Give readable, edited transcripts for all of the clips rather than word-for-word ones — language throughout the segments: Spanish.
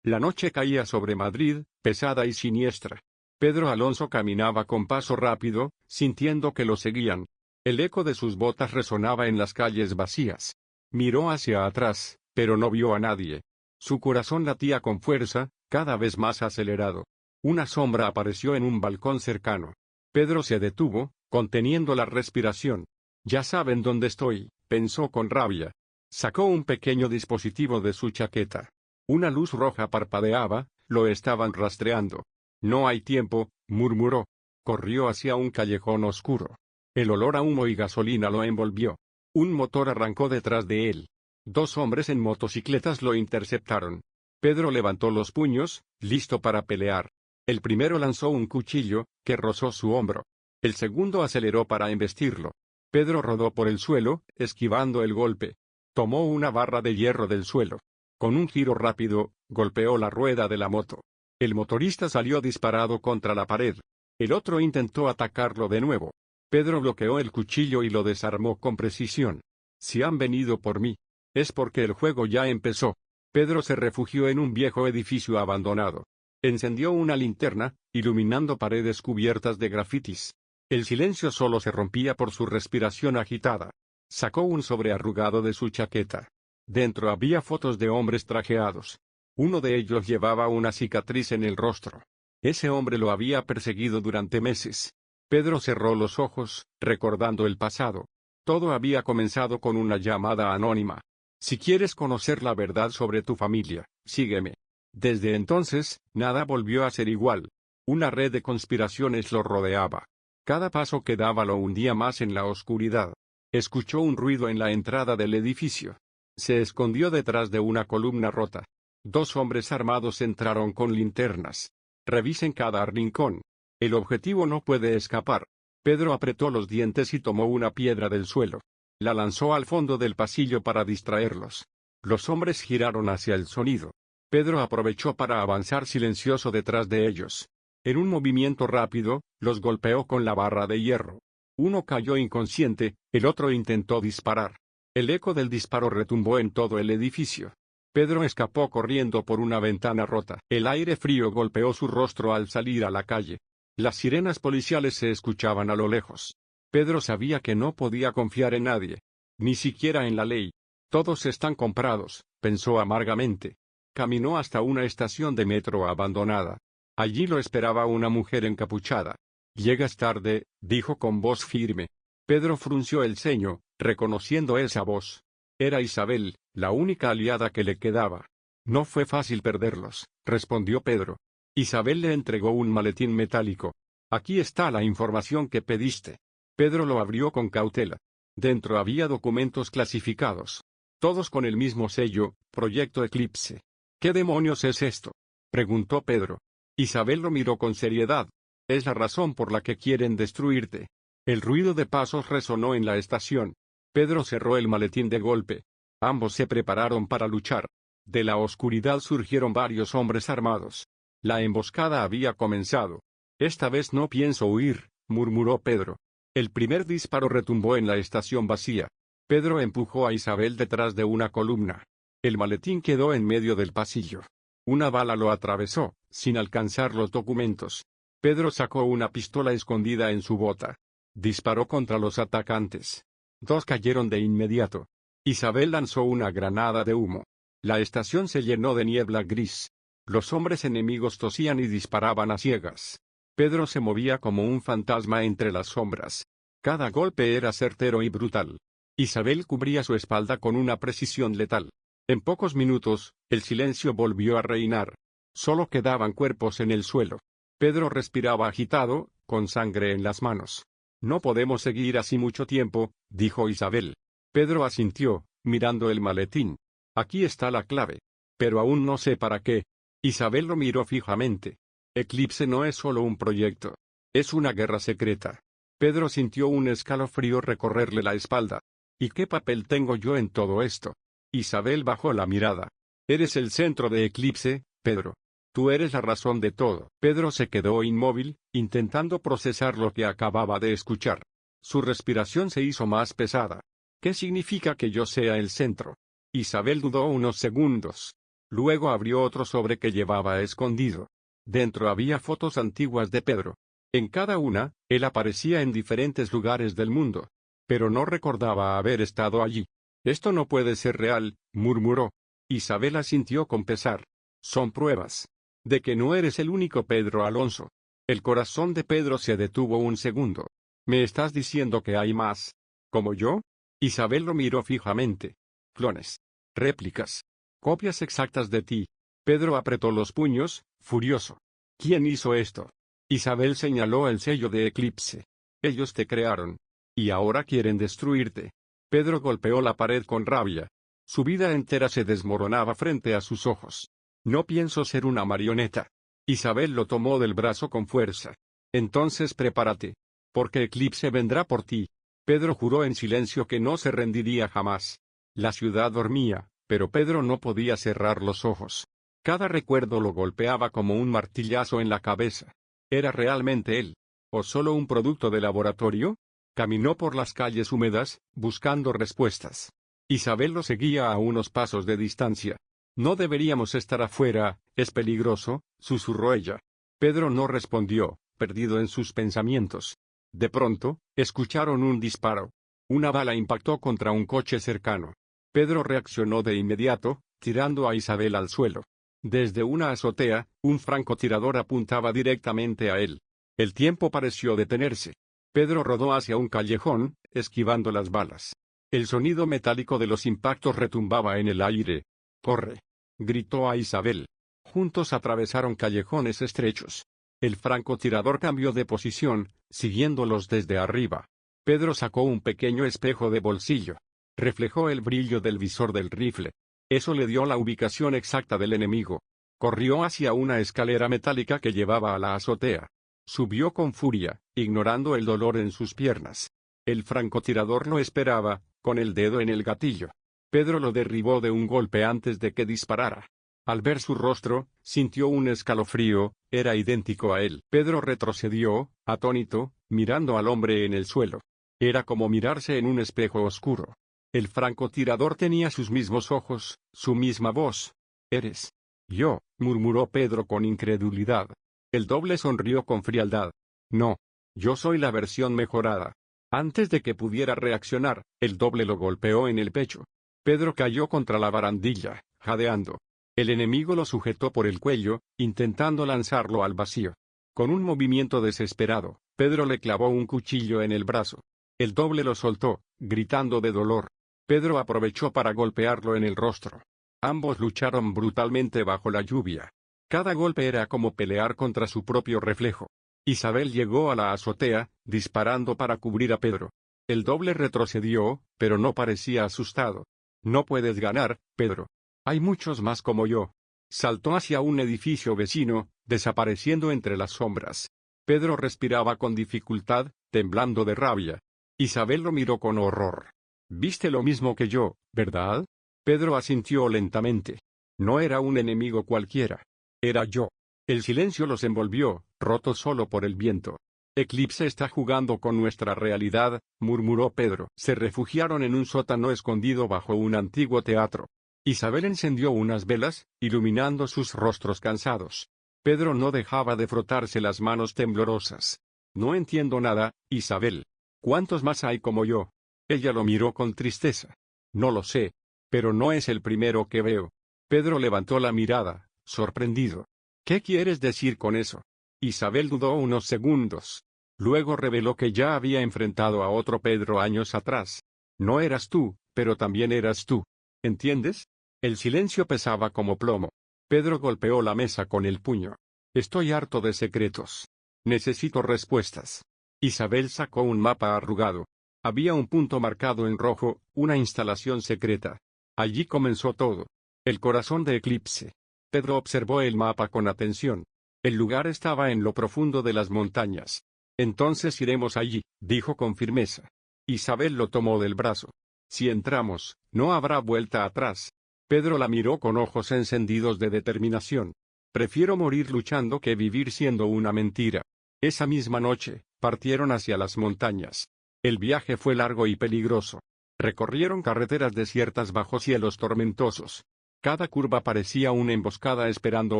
La noche caía sobre Madrid, pesada y siniestra. Pedro Alonso caminaba con paso rápido, sintiendo que lo seguían. El eco de sus botas resonaba en las calles vacías. Miró hacia atrás, pero no vio a nadie. Su corazón latía con fuerza, cada vez más acelerado. Una sombra apareció en un balcón cercano. Pedro se detuvo, conteniendo la respiración. Ya saben dónde estoy, pensó con rabia. Sacó un pequeño dispositivo de su chaqueta. Una luz roja parpadeaba, lo estaban rastreando. No hay tiempo, murmuró. Corrió hacia un callejón oscuro. El olor a humo y gasolina lo envolvió. Un motor arrancó detrás de él. Dos hombres en motocicletas lo interceptaron. Pedro levantó los puños, listo para pelear. El primero lanzó un cuchillo, que rozó su hombro. El segundo aceleró para embestirlo. Pedro rodó por el suelo, esquivando el golpe. Tomó una barra de hierro del suelo. Con un giro rápido, golpeó la rueda de la moto. El motorista salió disparado contra la pared. El otro intentó atacarlo de nuevo. Pedro bloqueó el cuchillo y lo desarmó con precisión. Si han venido por mí, es porque el juego ya empezó. Pedro se refugió en un viejo edificio abandonado. Encendió una linterna, iluminando paredes cubiertas de grafitis. El silencio solo se rompía por su respiración agitada. Sacó un sobre arrugado de su chaqueta. Dentro había fotos de hombres trajeados. Uno de ellos llevaba una cicatriz en el rostro. Ese hombre lo había perseguido durante meses. Pedro cerró los ojos, recordando el pasado. Todo había comenzado con una llamada anónima. Si quieres conocer la verdad sobre tu familia, sígueme. Desde entonces, nada volvió a ser igual. Una red de conspiraciones lo rodeaba. Cada paso que daba lo hundía más en la oscuridad. Escuchó un ruido en la entrada del edificio. Se escondió detrás de una columna rota. Dos hombres armados entraron con linternas. Revisen cada rincón. El objetivo no puede escapar. Pedro apretó los dientes y tomó una piedra del suelo. La lanzó al fondo del pasillo para distraerlos. Los hombres giraron hacia el sonido. Pedro aprovechó para avanzar silencioso detrás de ellos. En un movimiento rápido, los golpeó con la barra de hierro. Uno cayó inconsciente, el otro intentó disparar. El eco del disparo retumbó en todo el edificio. Pedro escapó corriendo por una ventana rota. El aire frío golpeó su rostro al salir a la calle. Las sirenas policiales se escuchaban a lo lejos. Pedro sabía que no podía confiar en nadie. Ni siquiera en la ley. Todos están comprados, pensó amargamente. Caminó hasta una estación de metro abandonada. Allí lo esperaba una mujer encapuchada. Llegas tarde, dijo con voz firme. Pedro frunció el ceño, reconociendo esa voz. Era Isabel, la única aliada que le quedaba. No fue fácil perderlos, respondió Pedro. Isabel le entregó un maletín metálico. Aquí está la información que pediste. Pedro lo abrió con cautela. Dentro había documentos clasificados. Todos con el mismo sello, Proyecto Eclipse. ¿Qué demonios es esto?, preguntó Pedro. Isabel lo miró con seriedad. Es la razón por la que quieren destruirte. El ruido de pasos resonó en la estación. Pedro cerró el maletín de golpe. Ambos se prepararon para luchar. De la oscuridad surgieron varios hombres armados. La emboscada había comenzado. Esta vez no pienso huir, murmuró Pedro. El primer disparo retumbó en la estación vacía. Pedro empujó a Isabel detrás de una columna. El maletín quedó en medio del pasillo. Una bala lo atravesó, sin alcanzar los documentos. Pedro sacó una pistola escondida en su bota. Disparó contra los atacantes. Dos cayeron de inmediato. Isabel lanzó una granada de humo. La estación se llenó de niebla gris. Los hombres enemigos tosían y disparaban a ciegas. Pedro se movía como un fantasma entre las sombras. Cada golpe era certero y brutal. Isabel cubría su espalda con una precisión letal. En pocos minutos, el silencio volvió a reinar. Solo quedaban cuerpos en el suelo. Pedro respiraba agitado, con sangre en las manos. No podemos seguir así mucho tiempo, dijo Isabel. Pedro asintió, mirando el maletín. Aquí está la clave. Pero aún no sé para qué. Isabel lo miró fijamente. Eclipse no es solo un proyecto. Es una guerra secreta. Pedro sintió un escalofrío recorrerle la espalda. ¿Y qué papel tengo yo en todo esto? Isabel bajó la mirada. Eres el centro de Eclipse, Pedro. Tú eres la razón de todo. Pedro se quedó inmóvil, intentando procesar lo que acababa de escuchar. Su respiración se hizo más pesada. ¿Qué significa que yo sea el centro? Isabel dudó unos segundos. Luego abrió otro sobre que llevaba escondido. Dentro había fotos antiguas de Pedro. En cada una, él aparecía en diferentes lugares del mundo. Pero no recordaba haber estado allí. Esto no puede ser real, murmuró. Isabel asintió con pesar. Son pruebas de que no eres el único Pedro Alonso. El corazón de Pedro se detuvo un segundo. ¿Me estás diciendo que hay más? ¿Como yo? Isabel lo miró fijamente. Clones. Réplicas. Copias exactas de ti. Pedro apretó los puños, furioso. ¿Quién hizo esto? Isabel señaló el sello de Eclipse. Ellos te crearon. Y ahora quieren destruirte. Pedro golpeó la pared con rabia. Su vida entera se desmoronaba frente a sus ojos. No pienso ser una marioneta. Isabel lo tomó del brazo con fuerza. Entonces prepárate. Porque Eclipse vendrá por ti. Pedro juró en silencio que no se rendiría jamás. La ciudad dormía, pero Pedro no podía cerrar los ojos. Cada recuerdo lo golpeaba como un martillazo en la cabeza. ¿Era realmente él? ¿O solo un producto de laboratorio? Caminó por las calles húmedas, buscando respuestas. Isabel lo seguía a unos pasos de distancia. No deberíamos estar afuera, es peligroso, susurró ella. Pedro no respondió, perdido en sus pensamientos. De pronto, escucharon un disparo. Una bala impactó contra un coche cercano. Pedro reaccionó de inmediato, tirando a Isabel al suelo. Desde una azotea, un francotirador apuntaba directamente a él. El tiempo pareció detenerse. Pedro rodó hacia un callejón, esquivando las balas. El sonido metálico de los impactos retumbaba en el aire. ¡Corre!, gritó a Isabel. Juntos atravesaron callejones estrechos. El francotirador cambió de posición, siguiéndolos desde arriba. Pedro sacó un pequeño espejo de bolsillo. Reflejó el brillo del visor del rifle. Eso le dio la ubicación exacta del enemigo. Corrió hacia una escalera metálica que llevaba a la azotea. Subió con furia, ignorando el dolor en sus piernas. El francotirador lo esperaba, con el dedo en el gatillo. Pedro lo derribó de un golpe antes de que disparara. Al ver su rostro, sintió un escalofrío, era idéntico a él. Pedro retrocedió, atónito, mirando al hombre en el suelo. Era como mirarse en un espejo oscuro. El francotirador tenía sus mismos ojos, su misma voz. «Eres yo», murmuró Pedro con incredulidad. El doble sonrió con frialdad. «No. Yo soy la versión mejorada». Antes de que pudiera reaccionar, el doble lo golpeó en el pecho. Pedro cayó contra la barandilla, jadeando. El enemigo lo sujetó por el cuello, intentando lanzarlo al vacío. Con un movimiento desesperado, Pedro le clavó un cuchillo en el brazo. El doble lo soltó, gritando de dolor. Pedro aprovechó para golpearlo en el rostro. Ambos lucharon brutalmente bajo la lluvia. Cada golpe era como pelear contra su propio reflejo. Isabel llegó a la azotea, disparando para cubrir a Pedro. El doble retrocedió, pero no parecía asustado. «No puedes ganar, Pedro. Hay muchos más como yo». Saltó hacia un edificio vecino, desapareciendo entre las sombras. Pedro respiraba con dificultad, temblando de rabia. Isabel lo miró con horror. «Viste lo mismo que yo, ¿verdad?» Pedro asintió lentamente. No era un enemigo cualquiera. Era yo. El silencio los envolvió, roto solo por el viento. «Eclipse está jugando con nuestra realidad», murmuró Pedro. Se refugiaron en un sótano escondido bajo un antiguo teatro. Isabel encendió unas velas, iluminando sus rostros cansados. Pedro no dejaba de frotarse las manos temblorosas. «No entiendo nada, Isabel. ¿Cuántos más hay como yo?» Ella lo miró con tristeza. «No lo sé. Pero no es el primero que veo». Pedro levantó la mirada, sorprendido. «¿Qué quieres decir con eso?» Isabel dudó unos segundos. Luego reveló que ya había enfrentado a otro Pedro años atrás. «No eras tú, pero también eras tú. ¿Entiendes?» El silencio pesaba como plomo. Pedro golpeó la mesa con el puño. «Estoy harto de secretos. Necesito respuestas». Isabel sacó un mapa arrugado. Había un punto marcado en rojo, una instalación secreta. Allí comenzó todo. El corazón de Eclipse. Pedro observó el mapa con atención. El lugar estaba en lo profundo de las montañas. «Entonces iremos allí», dijo con firmeza. Isabel lo tomó del brazo. «Si entramos, no habrá vuelta atrás». Pedro la miró con ojos encendidos de determinación. «Prefiero morir luchando que vivir siendo una mentira». Esa misma noche, partieron hacia las montañas. El viaje fue largo y peligroso. Recorrieron carreteras desiertas bajo cielos tormentosos. Cada curva parecía una emboscada esperando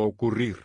ocurrir.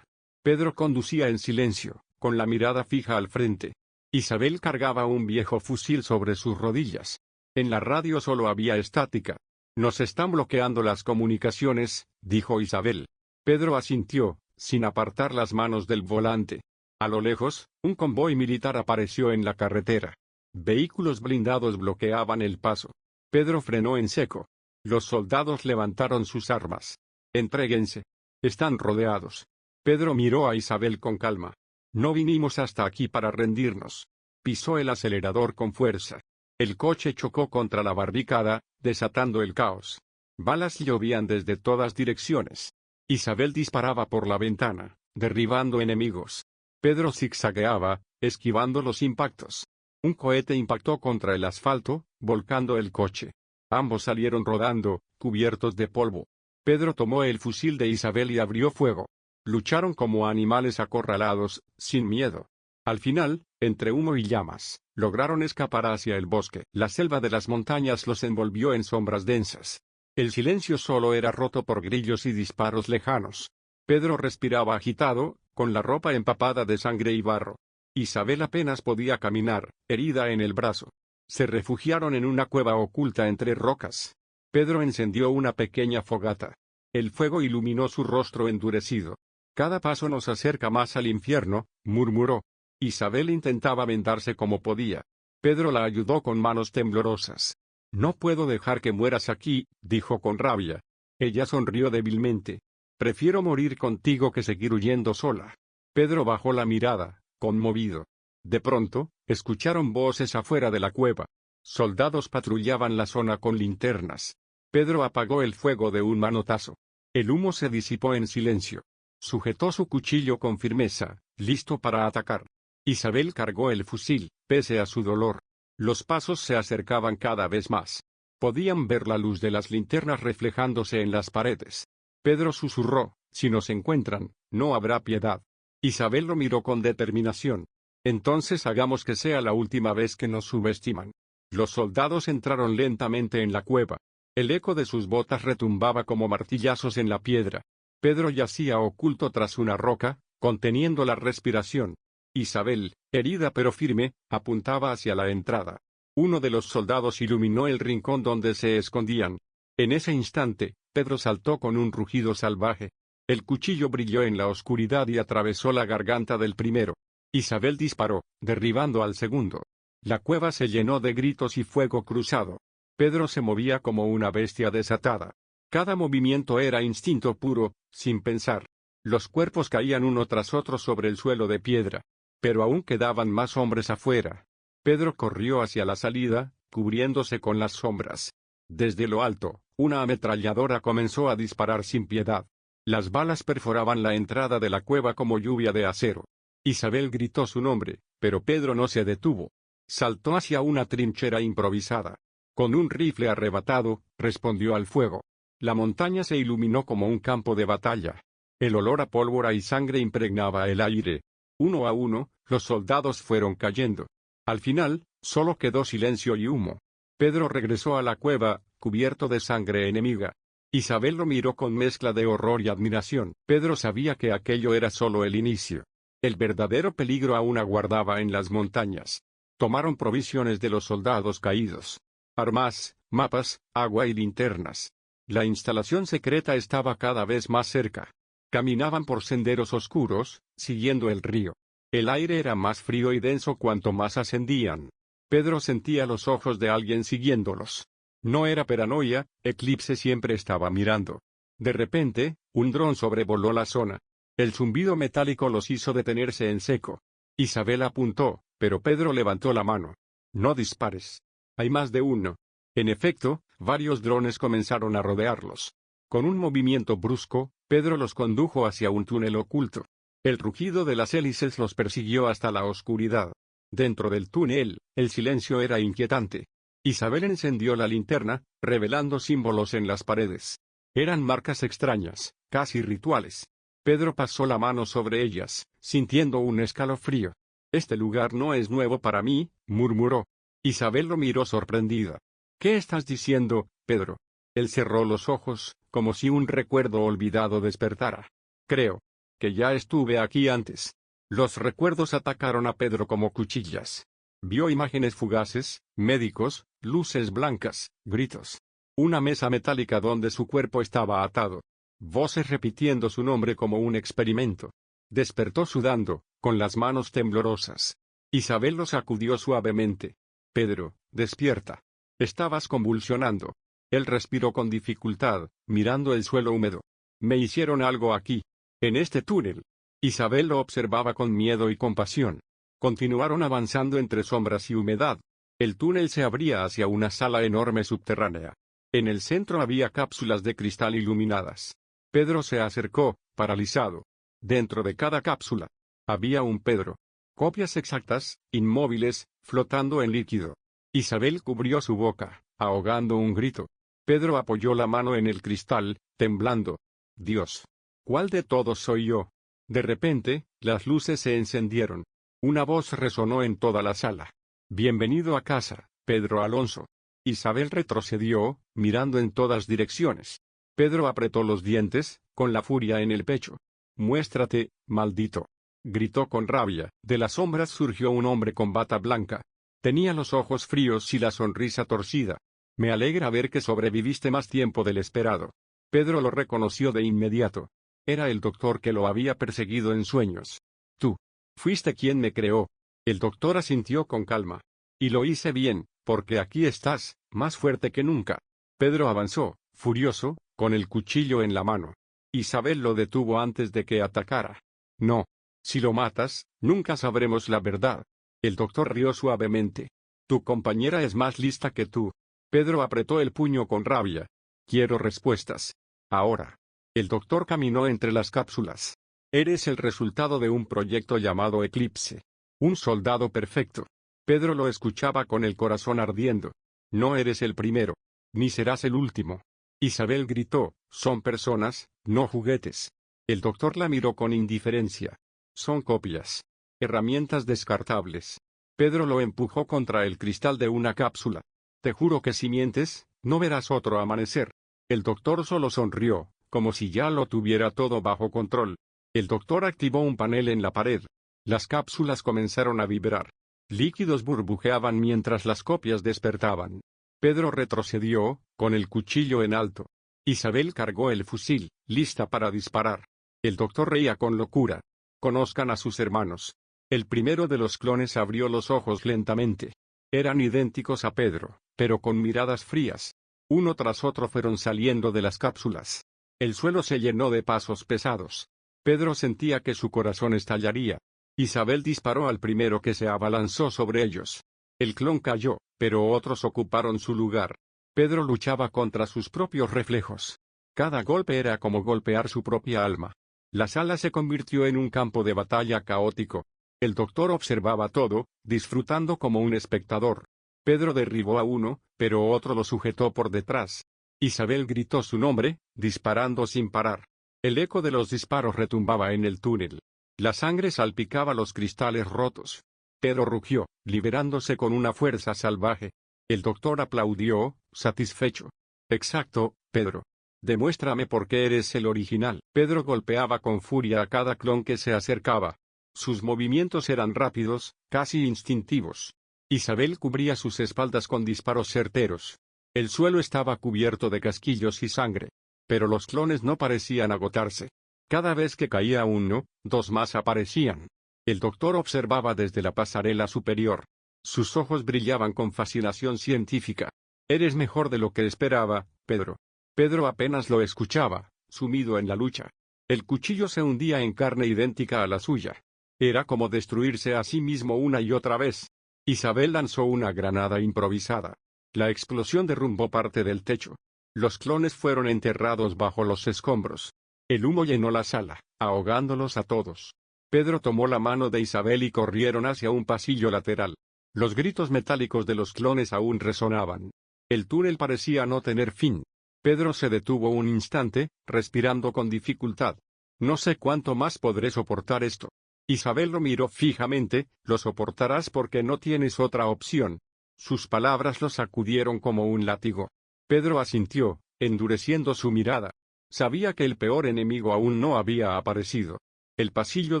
Pedro conducía en silencio, con la mirada fija al frente. Isabel cargaba un viejo fusil sobre sus rodillas. En la radio solo había estática. Nos están bloqueando las comunicaciones, dijo Isabel. Pedro asintió, sin apartar las manos del volante. A lo lejos, un convoy militar apareció en la carretera. Vehículos blindados bloqueaban el paso. Pedro frenó en seco. Los soldados levantaron sus armas. Entréguense. Están rodeados. Pedro miró a Isabel con calma. No vinimos hasta aquí para rendirnos. Pisó el acelerador con fuerza. El coche chocó contra la barricada, desatando el caos. Balas llovían desde todas direcciones. Isabel disparaba por la ventana, derribando enemigos. Pedro zigzagueaba, esquivando los impactos. Un cohete impactó contra el asfalto, volcando el coche. Ambos salieron rodando, cubiertos de polvo. Pedro tomó el fusil de Isabel y abrió fuego. Lucharon como animales acorralados, sin miedo. Al final, entre humo y llamas, lograron escapar hacia el bosque. La selva de las montañas los envolvió en sombras densas. El silencio solo era roto por grillos y disparos lejanos. Pedro respiraba agitado, con la ropa empapada de sangre y barro. Isabel apenas podía caminar, herida en el brazo. Se refugiaron en una cueva oculta entre rocas. Pedro encendió una pequeña fogata. El fuego iluminó su rostro endurecido. Cada paso nos acerca más al infierno, murmuró. Isabel intentaba vendarse como podía. Pedro la ayudó con manos temblorosas. No puedo dejar que mueras aquí, dijo con rabia. Ella sonrió débilmente. Prefiero morir contigo que seguir huyendo sola. Pedro bajó la mirada, conmovido. De pronto, escucharon voces afuera de la cueva. Soldados patrullaban la zona con linternas. Pedro apagó el fuego de un manotazo. El humo se disipó en silencio. Sujetó su cuchillo con firmeza, listo para atacar. Isabel cargó el fusil, pese a su dolor. Los pasos se acercaban cada vez más. Podían ver la luz de las linternas reflejándose en las paredes. Pedro susurró, si nos encuentran, no habrá piedad. Isabel lo miró con determinación. Entonces hagamos que sea la última vez que nos subestiman. Los soldados entraron lentamente en la cueva. El eco de sus botas retumbaba como martillazos en la piedra. Pedro yacía oculto tras una roca, conteniendo la respiración. Isabel, herida pero firme, apuntaba hacia la entrada. Uno de los soldados iluminó el rincón donde se escondían. En ese instante, Pedro saltó con un rugido salvaje. El cuchillo brilló en la oscuridad y atravesó la garganta del primero. Isabel disparó, derribando al segundo. La cueva se llenó de gritos y fuego cruzado. Pedro se movía como una bestia desatada. Cada movimiento era instinto puro, sin pensar. Los cuerpos caían uno tras otro sobre el suelo de piedra. Pero aún quedaban más hombres afuera. Pedro corrió hacia la salida, cubriéndose con las sombras. Desde lo alto, una ametralladora comenzó a disparar sin piedad. Las balas perforaban la entrada de la cueva como lluvia de acero. Isabel gritó su nombre, pero Pedro no se detuvo. Saltó hacia una trinchera improvisada. Con un rifle arrebatado, respondió al fuego. La montaña se iluminó como un campo de batalla. El olor a pólvora y sangre impregnaba el aire. Uno a uno, los soldados fueron cayendo. Al final, solo quedó silencio y humo. Pedro regresó a la cueva, cubierto de sangre enemiga. Isabel lo miró con mezcla de horror y admiración. Pedro sabía que aquello era solo el inicio. El verdadero peligro aún aguardaba en las montañas. Tomaron provisiones de los soldados caídos. Armas, mapas, agua y linternas. La instalación secreta estaba cada vez más cerca. Caminaban por senderos oscuros, siguiendo el río. El aire era más frío y denso cuanto más ascendían. Pedro sentía los ojos de alguien siguiéndolos. No era paranoia, Eclipse siempre estaba mirando. De repente, un dron sobrevoló la zona. El zumbido metálico los hizo detenerse en seco. Isabel apuntó, pero Pedro levantó la mano. No dispares. Hay más de uno. En efecto, varios drones comenzaron a rodearlos. Con un movimiento brusco, Pedro los condujo hacia un túnel oculto. El rugido de las hélices los persiguió hasta la oscuridad. Dentro del túnel, el silencio era inquietante. Isabel encendió la linterna, revelando símbolos en las paredes. Eran marcas extrañas, casi rituales. Pedro pasó la mano sobre ellas, sintiendo un escalofrío. Este lugar no es nuevo para mí, murmuró. Isabel lo miró sorprendida. ¿Qué estás diciendo, Pedro? Él cerró los ojos, como si un recuerdo olvidado despertara. Creo que ya estuve aquí antes. Los recuerdos atacaron a Pedro como cuchillas. Vio imágenes fugaces, médicos, luces blancas, gritos. Una mesa metálica donde su cuerpo estaba atado. Voces repitiendo su nombre como un experimento. Despertó sudando, con las manos temblorosas. Isabel lo sacudió suavemente. Pedro, despierta. Estabas convulsionando. Él respiró con dificultad, mirando el suelo húmedo. Me hicieron algo aquí, en este túnel. Isabel lo observaba con miedo y compasión. Continuaron avanzando entre sombras y humedad. El túnel se abría hacia una sala enorme subterránea. En el centro había cápsulas de cristal iluminadas. Pedro se acercó, paralizado. Dentro de cada cápsula había un Pedro. Copias exactas, inmóviles, flotando en líquido. Isabel cubrió su boca, ahogando un grito. Pedro apoyó la mano en el cristal, temblando. Dios, ¿cuál de todos soy yo? De repente, las luces se encendieron. Una voz resonó en toda la sala. Bienvenido a casa, Pedro Alonso. Isabel retrocedió, mirando en todas direcciones. Pedro apretó los dientes, con la furia en el pecho. Muéstrate, maldito. Gritó con rabia. De las sombras surgió un hombre con bata blanca. Tenía los ojos fríos y la sonrisa torcida. Me alegra ver que sobreviviste más tiempo del esperado. Pedro lo reconoció de inmediato. Era el doctor que lo había perseguido en sueños. Tú fuiste quien me creó. El doctor asintió con calma. Y lo hice bien, porque aquí estás, más fuerte que nunca. Pedro avanzó, furioso, con el cuchillo en la mano. Isabel lo detuvo antes de que atacara. No. Si lo matas, nunca sabremos la verdad. El doctor rió suavemente. Tu compañera es más lista que tú. Pedro apretó el puño con rabia. Quiero respuestas. Ahora. El doctor caminó entre las cápsulas. Eres el resultado de un proyecto llamado Eclipse. Un soldado perfecto. Pedro lo escuchaba con el corazón ardiendo. No eres el primero. Ni serás el último. Isabel gritó, son personas, no juguetes. El doctor la miró con indiferencia. Son copias. Herramientas descartables. Pedro lo empujó contra el cristal de una cápsula. Te juro que si mientes, no verás otro amanecer. El doctor solo sonrió, como si ya lo tuviera todo bajo control. El doctor activó un panel en la pared. Las cápsulas comenzaron a vibrar. Líquidos burbujeaban mientras las copias despertaban. Pedro retrocedió, con el cuchillo en alto. Isabel cargó el fusil, lista para disparar. El doctor reía con locura. Conozcan a sus hermanos. El primero de los clones abrió los ojos lentamente. Eran idénticos a Pedro, pero con miradas frías. Uno tras otro fueron saliendo de las cápsulas. El suelo se llenó de pasos pesados. Pedro sentía que su corazón estallaría. Isabel disparó al primero que se abalanzó sobre ellos. El clon cayó, pero otros ocuparon su lugar. Pedro luchaba contra sus propios reflejos. Cada golpe era como golpear su propia alma. La sala se convirtió en un campo de batalla caótico. El doctor observaba todo, disfrutando como un espectador. Pedro derribó a uno, pero otro lo sujetó por detrás. Isabel gritó su nombre, disparando sin parar. El eco de los disparos retumbaba en el túnel. La sangre salpicaba los cristales rotos. Pedro rugió, liberándose con una fuerza salvaje. El doctor aplaudió, satisfecho. Exacto, Pedro. Demuéstrame por qué eres el original. Pedro golpeaba con furia a cada clon que se acercaba. Sus movimientos eran rápidos, casi instintivos. Isabel cubría sus espaldas con disparos certeros. El suelo estaba cubierto de casquillos y sangre. Pero los clones no parecían agotarse. Cada vez que caía uno, dos más aparecían. El doctor observaba desde la pasarela superior. Sus ojos brillaban con fascinación científica. Eres mejor de lo que esperaba, Pedro. Pedro apenas lo escuchaba, sumido en la lucha. El cuchillo se hundía en carne idéntica a la suya. Era como destruirse a sí mismo una y otra vez. Isabel lanzó una granada improvisada. La explosión derrumbó parte del techo. Los clones fueron enterrados bajo los escombros. El humo llenó la sala, ahogándolos a todos. Pedro tomó la mano de Isabel y corrieron hacia un pasillo lateral. Los gritos metálicos de los clones aún resonaban. El túnel parecía no tener fin. Pedro se detuvo un instante, respirando con dificultad. No sé cuánto más podré soportar esto. Isabel lo miró fijamente, lo soportarás porque no tienes otra opción. Sus palabras lo sacudieron como un látigo. Pedro asintió, endureciendo su mirada. Sabía que el peor enemigo aún no había aparecido. El pasillo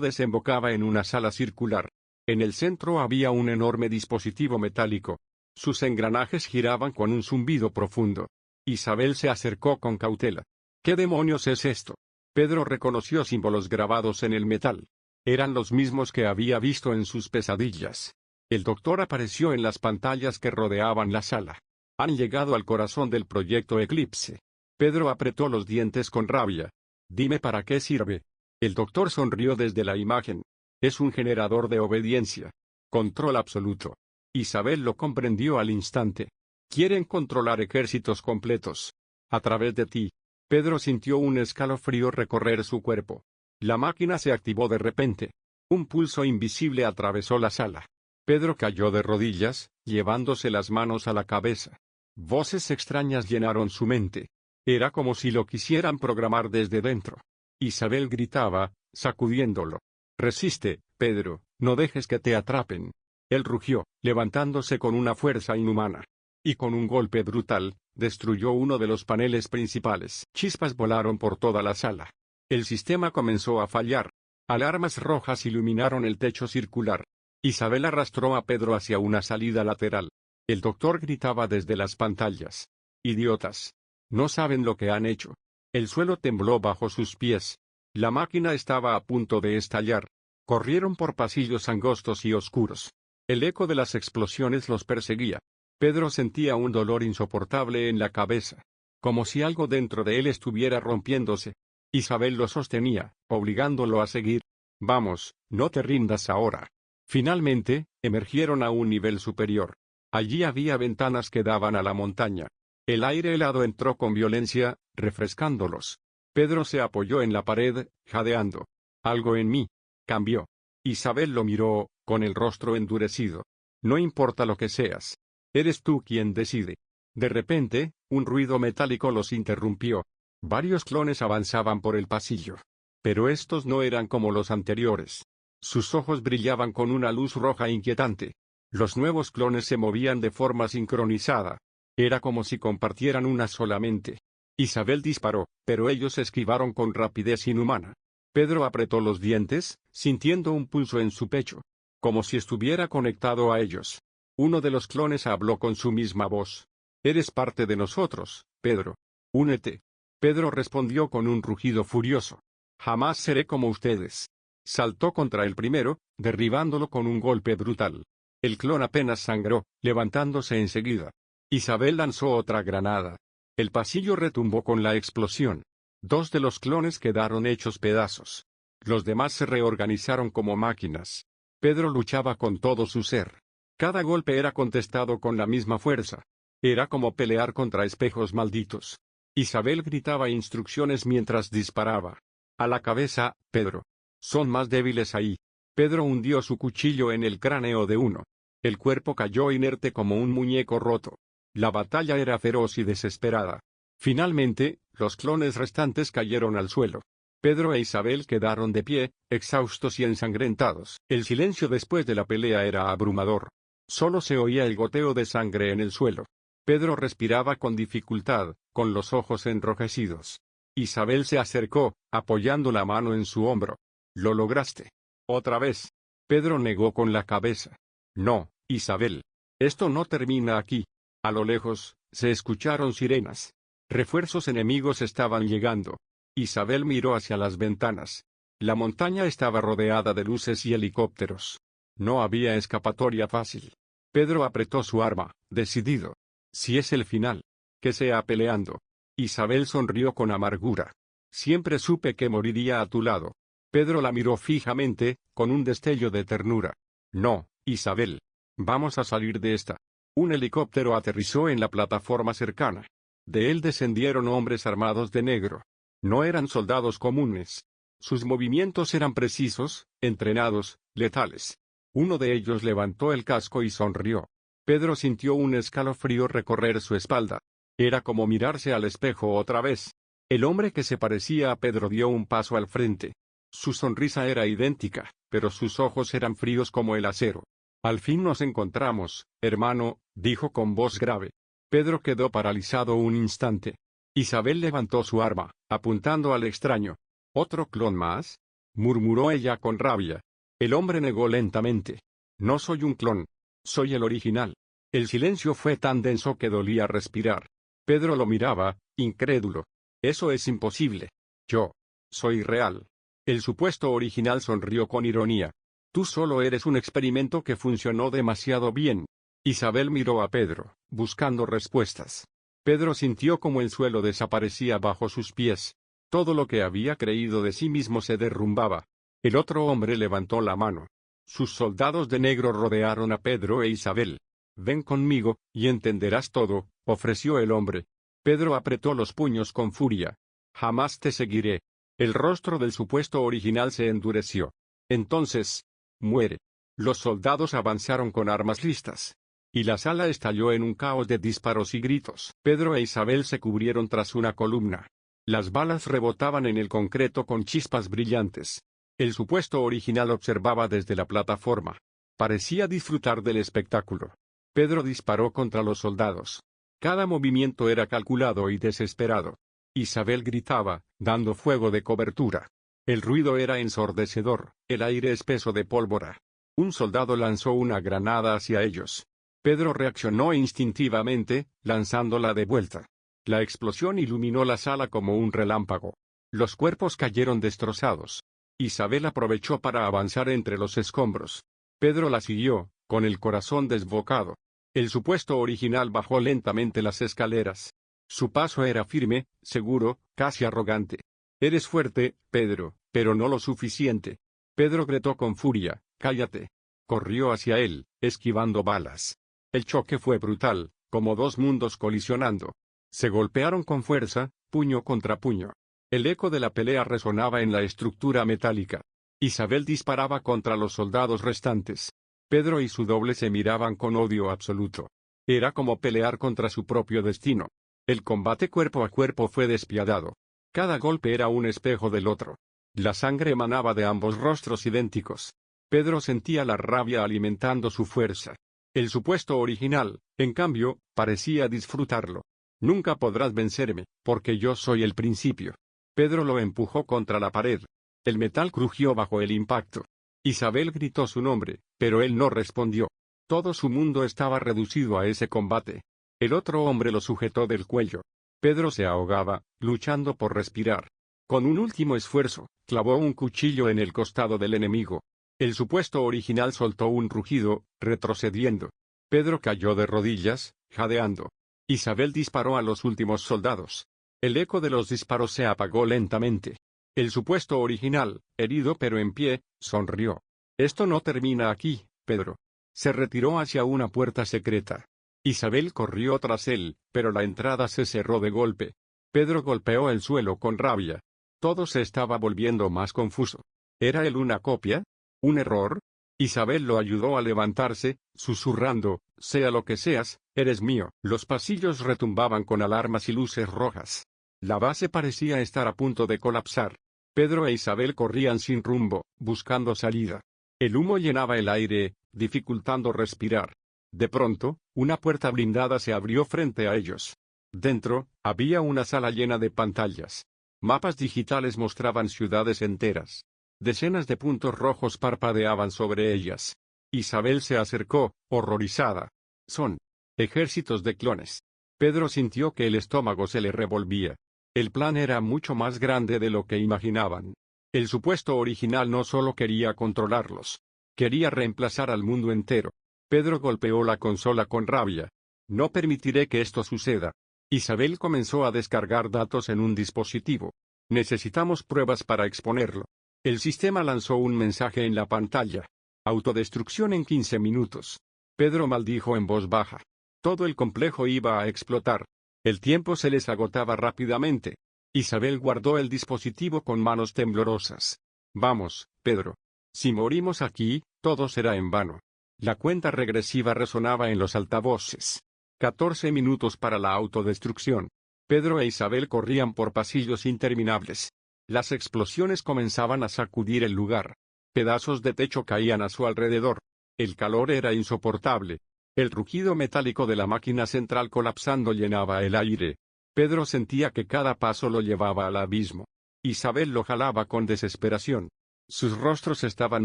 desembocaba en una sala circular. En el centro había un enorme dispositivo metálico. Sus engranajes giraban con un zumbido profundo. Isabel se acercó con cautela. ¿Qué demonios es esto? Pedro reconoció símbolos grabados en el metal. Eran los mismos que había visto en sus pesadillas. El doctor apareció en las pantallas que rodeaban la sala. Han llegado al corazón del proyecto Eclipse. Pedro apretó los dientes con rabia. Dime para qué sirve. El doctor sonrió desde la imagen. Es un generador de obediencia. Control absoluto. Isabel lo comprendió al instante. Quieren controlar ejércitos completos. A través de ti. Pedro sintió un escalofrío recorrer su cuerpo. La máquina se activó de repente. Un pulso invisible atravesó la sala. Pedro cayó de rodillas, llevándose las manos a la cabeza. Voces extrañas llenaron su mente. Era como si lo quisieran programar desde dentro. Isabel gritaba, sacudiéndolo. Resiste, Pedro, no dejes que te atrapen. Él rugió, levantándose con una fuerza inhumana. Y con un golpe brutal, destruyó uno de los paneles principales. Chispas volaron por toda la sala. El sistema comenzó a fallar. Alarmas rojas iluminaron el techo circular. Isabel arrastró a Pedro hacia una salida lateral. El doctor gritaba desde las pantallas. Idiotas. No saben lo que han hecho. El suelo tembló bajo sus pies. La máquina estaba a punto de estallar. Corrieron por pasillos angostos y oscuros. El eco de las explosiones los perseguía. Pedro sentía un dolor insoportable en la cabeza. Como si algo dentro de él estuviera rompiéndose. Isabel lo sostenía, obligándolo a seguir. Vamos, no te rindas ahora. Finalmente, emergieron a un nivel superior. Allí había ventanas que daban a la montaña. El aire helado entró con violencia, refrescándolos. Pedro se apoyó en la pared, jadeando. Algo en mí cambió. Isabel lo miró, con el rostro endurecido. No importa lo que seas. Eres tú quien decide. De repente, un ruido metálico los interrumpió. Varios clones avanzaban por el pasillo. Pero estos no eran como los anteriores. Sus ojos brillaban con una luz roja inquietante. Los nuevos clones se movían de forma sincronizada. Era como si compartieran una sola mente. Isabel disparó, pero ellos esquivaron con rapidez inhumana. Pedro apretó los dientes, sintiendo un pulso en su pecho. Como si estuviera conectado a ellos. Uno de los clones habló con su misma voz. Eres parte de nosotros, Pedro. Únete. Pedro respondió con un rugido furioso. Jamás seré como ustedes. Saltó contra el primero, derribándolo con un golpe brutal. El clon apenas sangró, levantándose enseguida. Isabel lanzó otra granada. El pasillo retumbó con la explosión. Dos de los clones quedaron hechos pedazos. Los demás se reorganizaron como máquinas. Pedro luchaba con todo su ser. Cada golpe era contestado con la misma fuerza. Era como pelear contra espejos malditos. Isabel gritaba instrucciones mientras disparaba. A la cabeza, Pedro. Son más débiles ahí. Pedro hundió su cuchillo en el cráneo de uno. El cuerpo cayó inerte como un muñeco roto. La batalla era feroz y desesperada. Finalmente, los clones restantes cayeron al suelo. Pedro e Isabel quedaron de pie, exhaustos y ensangrentados. El silencio después de la pelea era abrumador. Solo se oía el goteo de sangre en el suelo. Pedro respiraba con dificultad, con los ojos enrojecidos. Isabel se acercó, apoyando la mano en su hombro. «Lo lograste. Otra vez». Pedro negó con la cabeza. «No, Isabel. Esto no termina aquí». A lo lejos, se escucharon sirenas. Refuerzos enemigos estaban llegando. Isabel miró hacia las ventanas. La montaña estaba rodeada de luces y helicópteros. No había escapatoria fácil. Pedro apretó su arma, decidido. Si es el final, que sea peleando. Isabel sonrió con amargura. Siempre supe que moriría a tu lado. Pedro la miró fijamente, con un destello de ternura. No, Isabel. Vamos a salir de esta. Un helicóptero aterrizó en la plataforma cercana. De él descendieron hombres armados de negro. No eran soldados comunes. Sus movimientos eran precisos, entrenados, letales. Uno de ellos levantó el casco y sonrió. Pedro sintió un escalofrío recorrer su espalda. Era como mirarse al espejo otra vez. El hombre que se parecía a Pedro dio un paso al frente. Su sonrisa era idéntica, pero sus ojos eran fríos como el acero. Al fin nos encontramos, hermano, dijo con voz grave. Pedro quedó paralizado un instante. Isabel levantó su arma, apuntando al extraño. ¿Otro clon más?, murmuró ella con rabia. El hombre negó lentamente. No soy un clon. Soy el original. El silencio fue tan denso que dolía respirar. Pedro lo miraba, incrédulo. Eso es imposible. Yo soy real. El supuesto original sonrió con ironía. Tú solo eres un experimento que funcionó demasiado bien. Isabel miró a Pedro, buscando respuestas. Pedro sintió como el suelo desaparecía bajo sus pies. Todo lo que había creído de sí mismo se derrumbaba. El otro hombre levantó la mano. Sus soldados de negro rodearon a Pedro e Isabel. Ven conmigo, y entenderás todo, ofreció el hombre. Pedro apretó los puños con furia. Jamás te seguiré. El rostro del supuesto original se endureció. Entonces, muere. Los soldados avanzaron con armas listas. Y la sala estalló en un caos de disparos y gritos. Pedro e Isabel se cubrieron tras una columna. Las balas rebotaban en el concreto con chispas brillantes. El supuesto original observaba desde la plataforma. Parecía disfrutar del espectáculo. Pedro disparó contra los soldados. Cada movimiento era calculado y desesperado. Isabel gritaba, dando fuego de cobertura. El ruido era ensordecedor, el aire espeso de pólvora. Un soldado lanzó una granada hacia ellos. Pedro reaccionó instintivamente, lanzándola de vuelta. La explosión iluminó la sala como un relámpago. Los cuerpos cayeron destrozados. Isabel aprovechó para avanzar entre los escombros. Pedro la siguió, con el corazón desbocado. El supuesto original bajó lentamente las escaleras. Su paso era firme, seguro, casi arrogante. Eres fuerte, Pedro, pero no lo suficiente. Pedro gritó con furia, cállate. Corrió hacia él, esquivando balas. El choque fue brutal, como dos mundos colisionando. Se golpearon con fuerza, puño contra puño. El eco de la pelea resonaba en la estructura metálica. Isabel disparaba contra los soldados restantes. Pedro y su doble se miraban con odio absoluto. Era como pelear contra su propio destino. El combate cuerpo a cuerpo fue despiadado. Cada golpe era un espejo del otro. La sangre emanaba de ambos rostros idénticos. Pedro sentía la rabia alimentando su fuerza. El supuesto original, en cambio, parecía disfrutarlo. Nunca podrás vencerme, porque yo soy el principio. Pedro lo empujó contra la pared. El metal crujió bajo el impacto. Isabel gritó su nombre, pero él no respondió. Todo su mundo estaba reducido a ese combate. El otro hombre lo sujetó del cuello. Pedro se ahogaba, luchando por respirar. Con un último esfuerzo, clavó un cuchillo en el costado del enemigo. El supuesto original soltó un rugido, retrocediendo. Pedro cayó de rodillas, jadeando. Isabel disparó a los últimos soldados. El eco de los disparos se apagó lentamente. El supuesto original, herido pero en pie, sonrió. Esto no termina aquí, Pedro. Se retiró hacia una puerta secreta. Isabel corrió tras él, pero la entrada se cerró de golpe. Pedro golpeó el suelo con rabia. Todo se estaba volviendo más confuso. ¿Era él una copia? ¿Un error? Isabel lo ayudó a levantarse, susurrando, sea lo que seas, eres mío. Los pasillos retumbaban con alarmas y luces rojas. La base parecía estar a punto de colapsar. Pedro e Isabel corrían sin rumbo, buscando salida. El humo llenaba el aire, dificultando respirar. De pronto, una puerta blindada se abrió frente a ellos. Dentro, había una sala llena de pantallas. Mapas digitales mostraban ciudades enteras. Decenas de puntos rojos parpadeaban sobre ellas. Isabel se acercó, horrorizada. Son ejércitos de clones. Pedro sintió que el estómago se le revolvía. El plan era mucho más grande de lo que imaginaban. El supuesto original no solo quería controlarlos. Quería reemplazar al mundo entero. Pedro golpeó la consola con rabia. No permitiré que esto suceda. Isabel comenzó a descargar datos en un dispositivo. Necesitamos pruebas para exponerlo. El sistema lanzó un mensaje en la pantalla. Autodestrucción en 15 minutos. Pedro maldijo en voz baja. Todo el complejo iba a explotar. El tiempo se les agotaba rápidamente. Isabel guardó el dispositivo con manos temblorosas. Vamos, Pedro. Si morimos aquí, todo será en vano. La cuenta regresiva resonaba en los altavoces. 14 minutos para la autodestrucción. Pedro e Isabel corrían por pasillos interminables. Las explosiones comenzaban a sacudir el lugar. Pedazos de techo caían a su alrededor. El calor era insoportable. El rugido metálico de la máquina central colapsando llenaba el aire. Pedro sentía que cada paso lo llevaba al abismo. Isabel lo jalaba con desesperación. Sus rostros estaban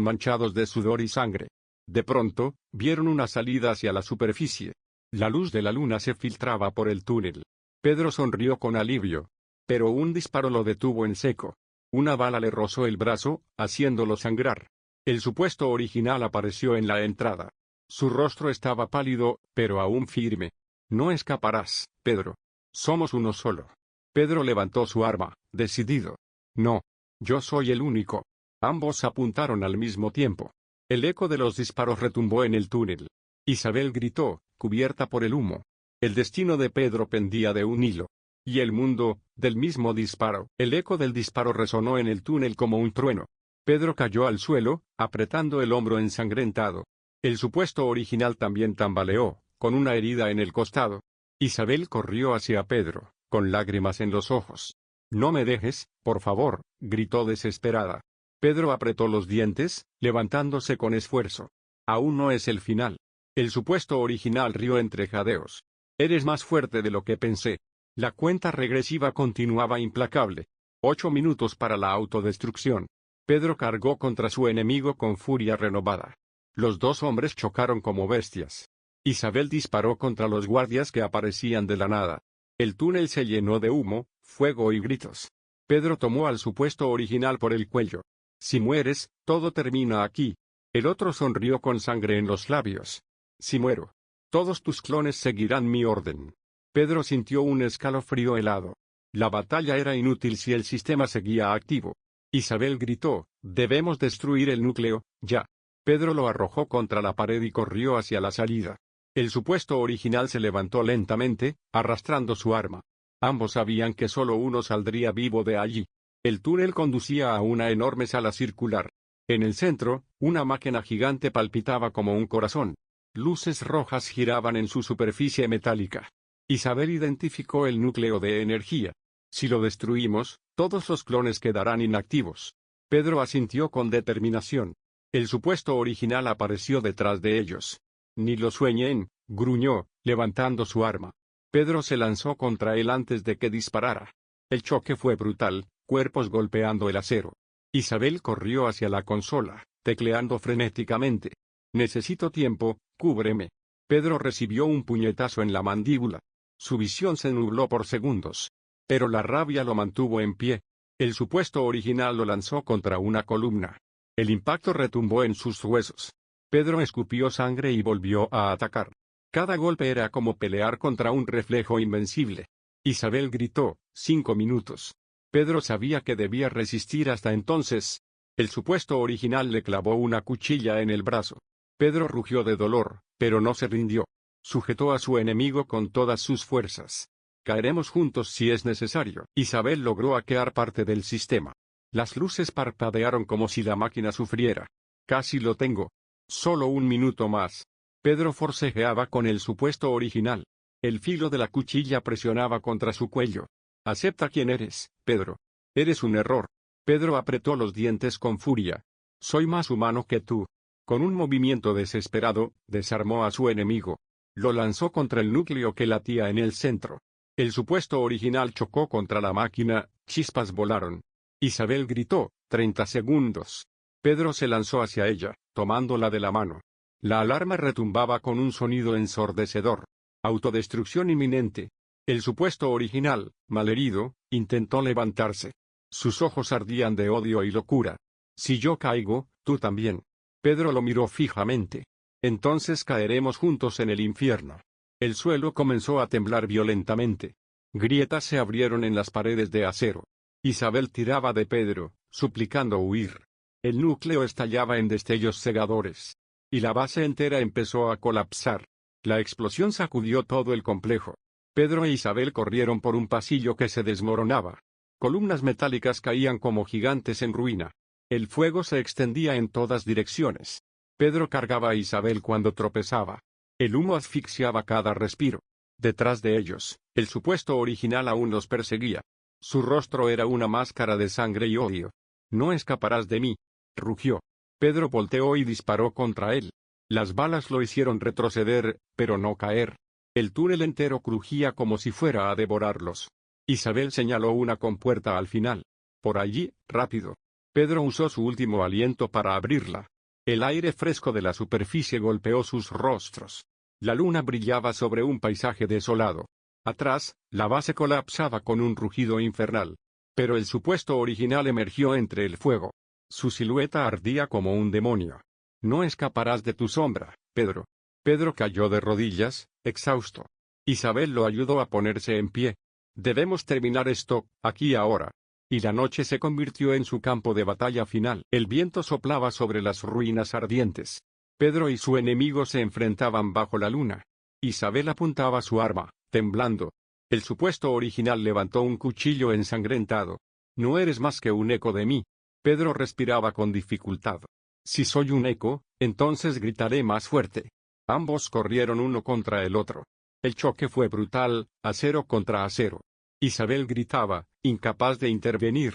manchados de sudor y sangre. De pronto, vieron una salida hacia la superficie. La luz de la luna se filtraba por el túnel. Pedro sonrió con alivio. Pero un disparo lo detuvo en seco. Una bala le rozó el brazo, haciéndolo sangrar. El supuesto original apareció en la entrada. Su rostro estaba pálido, pero aún firme. No escaparás, Pedro. Somos uno solo. Pedro levantó su arma, decidido. No. Yo soy el único. Ambos apuntaron al mismo tiempo. El eco de los disparos retumbó en el túnel. Isabel gritó, cubierta por el humo. El destino de Pedro pendía de un hilo. Y el mundo, del mismo disparo. El eco del disparo resonó en el túnel como un trueno. Pedro cayó al suelo, apretando el hombro ensangrentado. El supuesto original también tambaleó, con una herida en el costado. Isabel corrió hacia Pedro, con lágrimas en los ojos. «No me dejes, por favor», gritó desesperada. Pedro apretó los dientes, levantándose con esfuerzo. «Aún no es el final». El supuesto original rió entre jadeos. «Eres más fuerte de lo que pensé». La cuenta regresiva continuaba implacable. 8 minutos para la autodestrucción. Pedro cargó contra su enemigo con furia renovada. Los dos hombres chocaron como bestias. Isabel disparó contra los guardias que aparecían de la nada. El túnel se llenó de humo, fuego y gritos. Pedro tomó al supuesto original por el cuello. «Si mueres, todo termina aquí». El otro sonrió con sangre en los labios. «Si muero, todos tus clones seguirán mi orden». Pedro sintió un escalofrío helado. La batalla era inútil si el sistema seguía activo. Isabel gritó, «Debemos destruir el núcleo, ya». Pedro lo arrojó contra la pared y corrió hacia la salida. El supuesto original se levantó lentamente, arrastrando su arma. Ambos sabían que solo uno saldría vivo de allí. El túnel conducía a una enorme sala circular. En el centro, una máquina gigante palpitaba como un corazón. Luces rojas giraban en su superficie metálica. Isabel identificó el núcleo de energía. «Si lo destruimos, todos los clones quedarán inactivos». Pedro asintió con determinación. El supuesto original apareció detrás de ellos. «Ni lo sueñen», gruñó, levantando su arma. Pedro se lanzó contra él antes de que disparara. El choque fue brutal, cuerpos golpeando el acero. Isabel corrió hacia la consola, tecleando frenéticamente. «Necesito tiempo, cúbreme». Pedro recibió un puñetazo en la mandíbula. Su visión se nubló por segundos. Pero la rabia lo mantuvo en pie. El supuesto original lo lanzó contra una columna. El impacto retumbó en sus huesos. Pedro escupió sangre y volvió a atacar. Cada golpe era como pelear contra un reflejo invencible. Isabel gritó, 5 minutos. Pedro sabía que debía resistir hasta entonces. El supuesto original le clavó una cuchilla en el brazo. Pedro rugió de dolor, pero no se rindió. Sujetó a su enemigo con todas sus fuerzas. «Caeremos juntos si es necesario». Isabel logró hackear parte del sistema. Las luces parpadearon como si la máquina sufriera. «Casi lo tengo. Solo un minuto más». Pedro forcejeaba con el supuesto original. El filo de la cuchilla presionaba contra su cuello. «Acepta quién eres, Pedro. Eres un error». Pedro apretó los dientes con furia. «Soy más humano que tú». Con un movimiento desesperado, desarmó a su enemigo. Lo lanzó contra el núcleo que latía en el centro. El supuesto original chocó contra la máquina, chispas volaron. Isabel gritó, 30 segundos. Pedro se lanzó hacia ella, tomándola de la mano. La alarma retumbaba con un sonido ensordecedor. Autodestrucción inminente. El supuesto original, malherido, intentó levantarse. Sus ojos ardían de odio y locura. «Si yo caigo, tú también». Pedro lo miró fijamente. «Entonces caeremos juntos en el infierno». El suelo comenzó a temblar violentamente. Grietas se abrieron en las paredes de acero. Isabel tiraba de Pedro, suplicando huir. El núcleo estallaba en destellos cegadores. Y la base entera empezó a colapsar. La explosión sacudió todo el complejo. Pedro e Isabel corrieron por un pasillo que se desmoronaba. Columnas metálicas caían como gigantes en ruina. El fuego se extendía en todas direcciones. Pedro cargaba a Isabel cuando tropezaba. El humo asfixiaba cada respiro. Detrás de ellos, el supuesto original aún los perseguía. Su rostro era una máscara de sangre y odio. «No escaparás de mí», rugió. Pedro volteó y disparó contra él. Las balas lo hicieron retroceder, pero no caer. El túnel entero crujía como si fuera a devorarlos. Isabel señaló una compuerta al final. Por allí, rápido. Pedro usó su último aliento para abrirla. El aire fresco de la superficie golpeó sus rostros. La luna brillaba sobre un paisaje desolado. Atrás, la base colapsaba con un rugido infernal. Pero el supuesto original emergió entre el fuego. Su silueta ardía como un demonio. No escaparás de tu sombra, Pedro. Pedro cayó de rodillas, exhausto. Isabel lo ayudó a ponerse en pie. Debemos terminar esto, aquí y ahora. Y la noche se convirtió en su campo de batalla final. El viento soplaba sobre las ruinas ardientes. Pedro y su enemigo se enfrentaban bajo la luna. Isabel apuntaba su arma, temblando. El supuesto original levantó un cuchillo ensangrentado. No eres más que un eco de mí. Pedro respiraba con dificultad. Si soy un eco, entonces gritaré más fuerte. Ambos corrieron uno contra el otro. El choque fue brutal, acero contra acero. Isabel gritaba, incapaz de intervenir.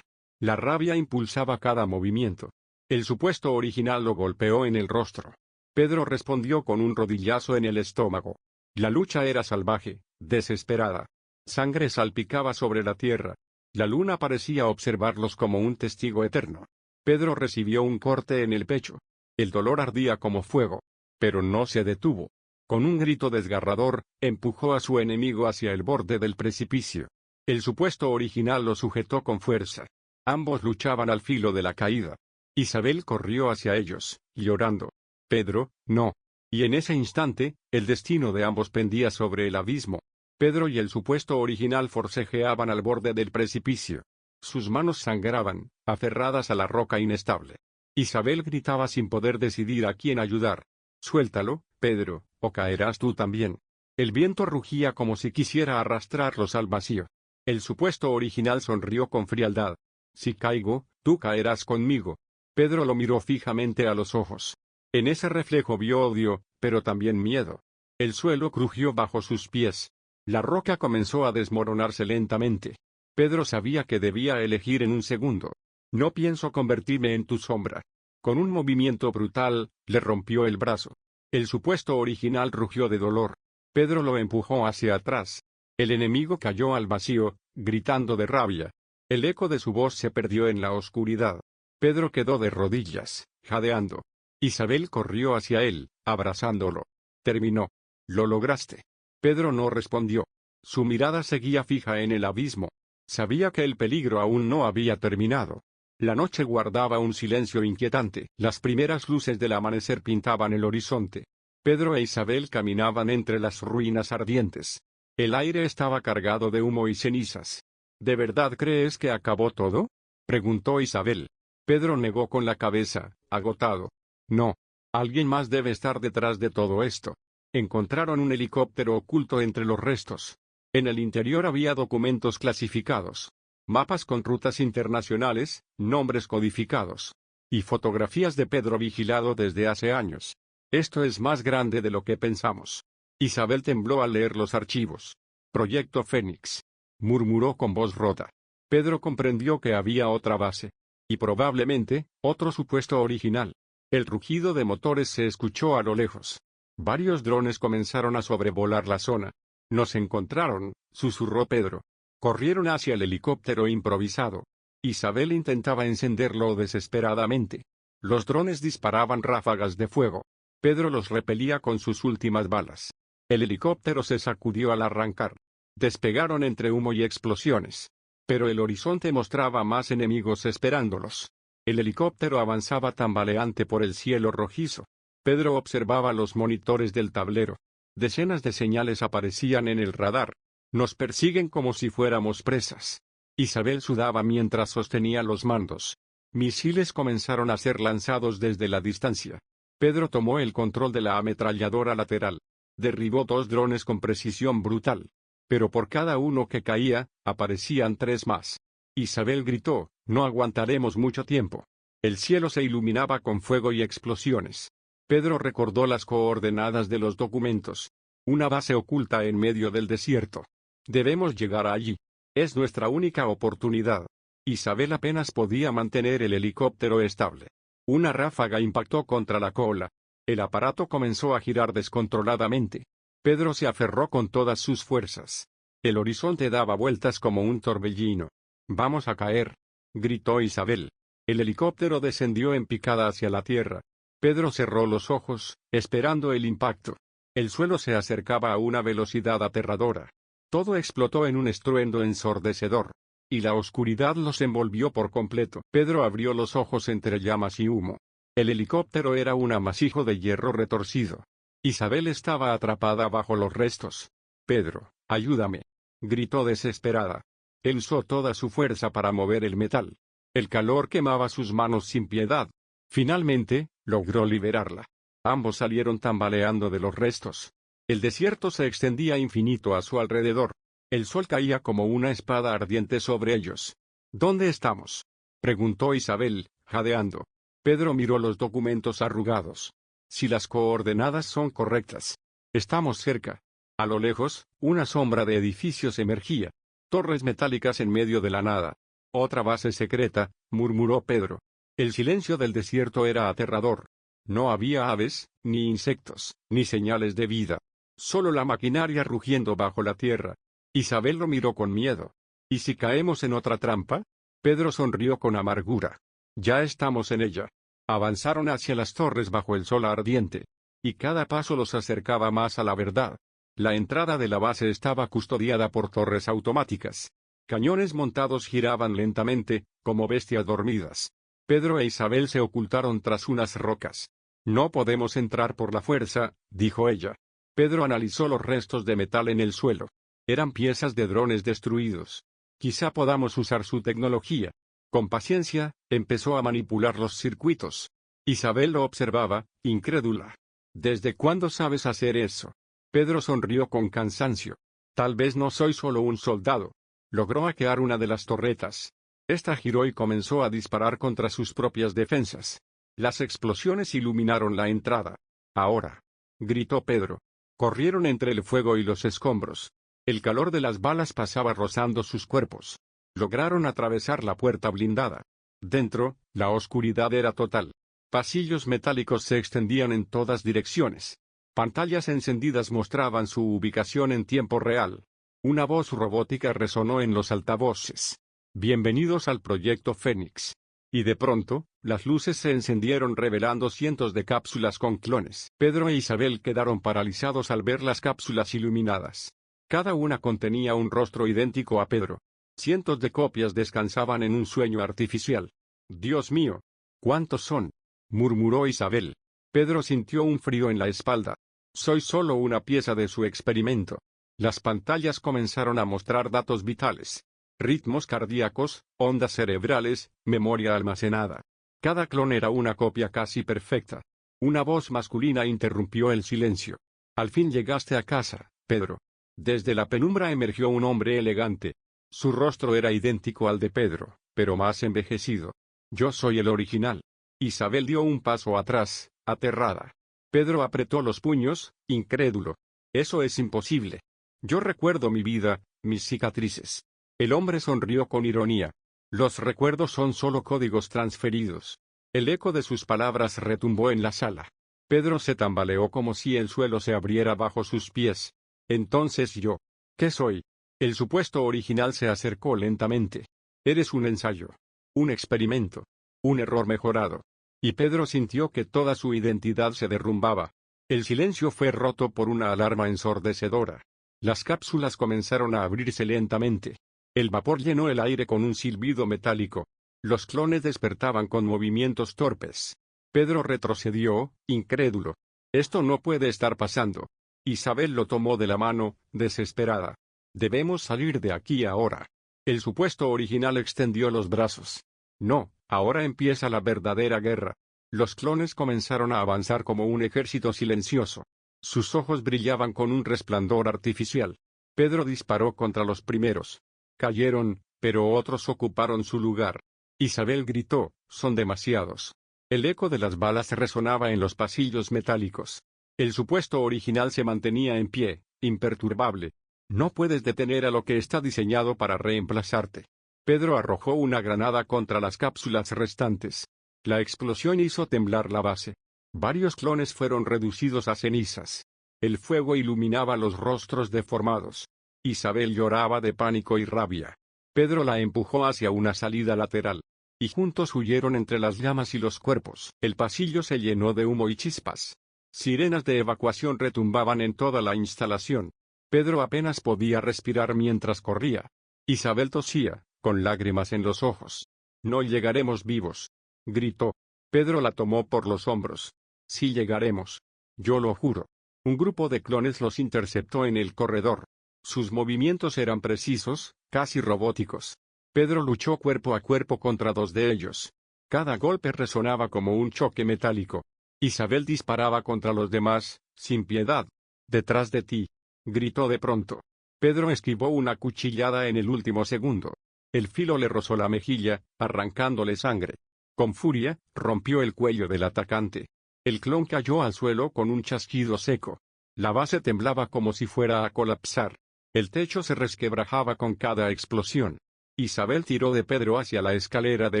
La rabia impulsaba cada movimiento. El supuesto original lo golpeó en el rostro. Pedro respondió con un rodillazo en el estómago. La lucha era salvaje, desesperada. Sangre salpicaba sobre la tierra. La luna parecía observarlos como un testigo eterno. Pedro recibió un corte en el pecho. El dolor ardía como fuego. Pero no se detuvo. Con un grito desgarrador, empujó a su enemigo hacia el borde del precipicio. El supuesto original lo sujetó con fuerza. Ambos luchaban al filo de la caída. Isabel corrió hacia ellos, llorando. Pedro, no. Y en ese instante, el destino de ambos pendía sobre el abismo. Pedro y el supuesto original forcejeaban al borde del precipicio. Sus manos sangraban, aferradas a la roca inestable. Isabel gritaba sin poder decidir a quién ayudar. Suéltalo, Pedro, o caerás tú también. El viento rugía como si quisiera arrastrarlos al vacío. El supuesto original sonrió con frialdad. Si caigo, tú caerás conmigo. Pedro lo miró fijamente a los ojos. En ese reflejo vio odio, pero también miedo. El suelo crujió bajo sus pies. La roca comenzó a desmoronarse lentamente. Pedro sabía que debía elegir en un segundo. No pienso convertirme en tu sombra. Con un movimiento brutal, le rompió el brazo. El supuesto original rugió de dolor. Pedro lo empujó hacia atrás. El enemigo cayó al vacío, gritando de rabia. El eco de su voz se perdió en la oscuridad. Pedro quedó de rodillas, jadeando. Isabel corrió hacia él, abrazándolo. Terminó. Lo lograste. Pedro no respondió. Su mirada seguía fija en el abismo. Sabía que el peligro aún no había terminado. La noche guardaba un silencio inquietante. Las primeras luces del amanecer pintaban el horizonte. Pedro e Isabel caminaban entre las ruinas ardientes. El aire estaba cargado de humo y cenizas. ¿De verdad crees que acabó todo?, preguntó Isabel. Pedro negó con la cabeza, agotado. No. Alguien más debe estar detrás de todo esto. Encontraron un helicóptero oculto entre los restos. En el interior había documentos clasificados. Mapas con rutas internacionales, nombres codificados. Y fotografías de Pedro vigilado desde hace años. Esto es más grande de lo que pensamos. Isabel tembló al leer los archivos. Proyecto Fénix. Murmuró con voz rota. Pedro comprendió que había otra base. Y probablemente, otro supuesto original. El rugido de motores se escuchó a lo lejos. Varios drones comenzaron a sobrevolar la zona. Nos encontraron, susurró Pedro. Corrieron hacia el helicóptero improvisado. Isabel intentaba encenderlo desesperadamente. Los drones disparaban ráfagas de fuego. Pedro los repelía con sus últimas balas. El helicóptero se sacudió al arrancar. Despegaron entre humo y explosiones. Pero el horizonte mostraba más enemigos esperándolos. El helicóptero avanzaba tambaleante por el cielo rojizo. Pedro observaba los monitores del tablero. Decenas de señales aparecían en el radar. Nos persiguen como si fuéramos presas. Isabel sudaba mientras sostenía los mandos. Misiles comenzaron a ser lanzados desde la distancia. Pedro tomó el control de la ametralladora lateral. Derribó 2 drones con precisión brutal. Pero por cada uno que caía, aparecían 3 más. Isabel gritó, no aguantaremos mucho tiempo. El cielo se iluminaba con fuego y explosiones. Pedro recordó las coordenadas de los documentos. Una base oculta en medio del desierto. Debemos llegar allí. Es nuestra única oportunidad. Isabel apenas podía mantener el helicóptero estable. Una ráfaga impactó contra la cola. El aparato comenzó a girar descontroladamente. Pedro se aferró con todas sus fuerzas. El horizonte daba vueltas como un torbellino. «Vamos a caer», gritó Isabel. El helicóptero descendió en picada hacia la tierra. Pedro cerró los ojos, esperando el impacto. El suelo se acercaba a una velocidad aterradora. Todo explotó en un estruendo ensordecedor. Y la oscuridad los envolvió por completo. Pedro abrió los ojos entre llamas y humo. El helicóptero era un amasijo de hierro retorcido. Isabel estaba atrapada bajo los restos. «Pedro, ayúdame», gritó desesperada. Él usó toda su fuerza para mover el metal. El calor quemaba sus manos sin piedad. Finalmente, logró liberarla. Ambos salieron tambaleando de los restos. El desierto se extendía infinito a su alrededor. El sol caía como una espada ardiente sobre ellos. «¿Dónde estamos?», preguntó Isabel, jadeando. Pedro miró los documentos arrugados. «Si las coordenadas son correctas. Estamos cerca». A lo lejos, una sombra de edificios emergía. Torres metálicas en medio de la nada. «Otra base secreta», murmuró Pedro. El silencio del desierto era aterrador. No había aves, ni insectos, ni señales de vida. Solo la maquinaria rugiendo bajo la tierra. Isabel lo miró con miedo. «¿Y si caemos en otra trampa?». Pedro sonrió con amargura. «Ya estamos en ella». Avanzaron hacia las torres bajo el sol ardiente. Y cada paso los acercaba más a la verdad. La entrada de la base estaba custodiada por torres automáticas. Cañones montados giraban lentamente, como bestias dormidas. Pedro e Isabel se ocultaron tras unas rocas. «No podemos entrar por la fuerza», dijo ella. Pedro analizó los restos de metal en el suelo. Eran piezas de drones destruidos. «Quizá podamos usar su tecnología». Con paciencia, empezó a manipular los circuitos. Isabel lo observaba, incrédula. «¿Desde cuándo sabes hacer eso?». Pedro sonrió con cansancio. «Tal vez no soy solo un soldado». Logró hackear una de las torretas. Esta giró y comenzó a disparar contra sus propias defensas. Las explosiones iluminaron la entrada. «Ahora», gritó Pedro. Corrieron entre el fuego y los escombros. El calor de las balas pasaba rozando sus cuerpos. Lograron atravesar la puerta blindada. Dentro, la oscuridad era total. Pasillos metálicos se extendían en todas direcciones. Pantallas encendidas mostraban su ubicación en tiempo real. Una voz robótica resonó en los altavoces. «Bienvenidos al Proyecto Fénix». Y de pronto, las luces se encendieron revelando cientos de cápsulas con clones. Pedro e Isabel quedaron paralizados al ver las cápsulas iluminadas. Cada una contenía un rostro idéntico a Pedro. Cientos de copias descansaban en un sueño artificial. «Dios mío, ¿cuántos son?», murmuró Isabel. Pedro sintió un frío en la espalda. «Soy solo una pieza de su experimento». Las pantallas comenzaron a mostrar datos vitales. Ritmos cardíacos, ondas cerebrales, memoria almacenada. Cada clon era una copia casi perfecta. Una voz masculina interrumpió el silencio. «Al fin llegaste a casa, Pedro». Desde la penumbra emergió un hombre elegante. Su rostro era idéntico al de Pedro, pero más envejecido. «Yo soy el original». Isabel dio un paso atrás, aterrada. Pedro apretó los puños, incrédulo. «Eso es imposible. Yo recuerdo mi vida, mis cicatrices». El hombre sonrió con ironía. «Los recuerdos son solo códigos transferidos». El eco de sus palabras retumbó en la sala. Pedro se tambaleó como si el suelo se abriera bajo sus pies. «Entonces yo, ¿qué soy?». El supuesto original se acercó lentamente. «Eres un ensayo. Un experimento. Un error mejorado». Y Pedro sintió que toda su identidad se derrumbaba. El silencio fue roto por una alarma ensordecedora. Las cápsulas comenzaron a abrirse lentamente. El vapor llenó el aire con un silbido metálico. Los clones despertaban con movimientos torpes. Pedro retrocedió, incrédulo. «Esto no puede estar pasando». Isabel lo tomó de la mano, desesperada. «Debemos salir de aquí ahora». El supuesto original extendió los brazos. «No, ahora empieza la verdadera guerra». Los clones comenzaron a avanzar como un ejército silencioso. Sus ojos brillaban con un resplandor artificial. Pedro disparó contra los primeros. Cayeron, pero otros ocuparon su lugar. Isabel gritó: «Son demasiados». El eco de las balas resonaba en los pasillos metálicos. El supuesto original se mantenía en pie, imperturbable. «No puedes detener a lo que está diseñado para reemplazarte». Pedro arrojó una granada contra las cápsulas restantes. La explosión hizo temblar la base. Varios clones fueron reducidos a cenizas. El fuego iluminaba los rostros deformados. Isabel lloraba de pánico y rabia. Pedro la empujó hacia una salida lateral. Y juntos huyeron entre las llamas y los cuerpos. El pasillo se llenó de humo y chispas. Sirenas de evacuación retumbaban en toda la instalación. Pedro apenas podía respirar mientras corría. Isabel tosía, con lágrimas en los ojos. «No llegaremos vivos», gritó. Pedro la tomó por los hombros. «Sí llegaremos. Yo lo juro». Un grupo de clones los interceptó en el corredor. Sus movimientos eran precisos, casi robóticos. Pedro luchó cuerpo a cuerpo contra 2 de ellos. Cada golpe resonaba como un choque metálico. Isabel disparaba contra los demás, sin piedad. «Detrás de ti», gritó de pronto. Pedro esquivó una cuchillada en el último segundo. El filo le rozó la mejilla, arrancándole sangre. Con furia, rompió el cuello del atacante. El clon cayó al suelo con un chasquido seco. La base temblaba como si fuera a colapsar. El techo se resquebrajaba con cada explosión. Isabel tiró de Pedro hacia la escalera de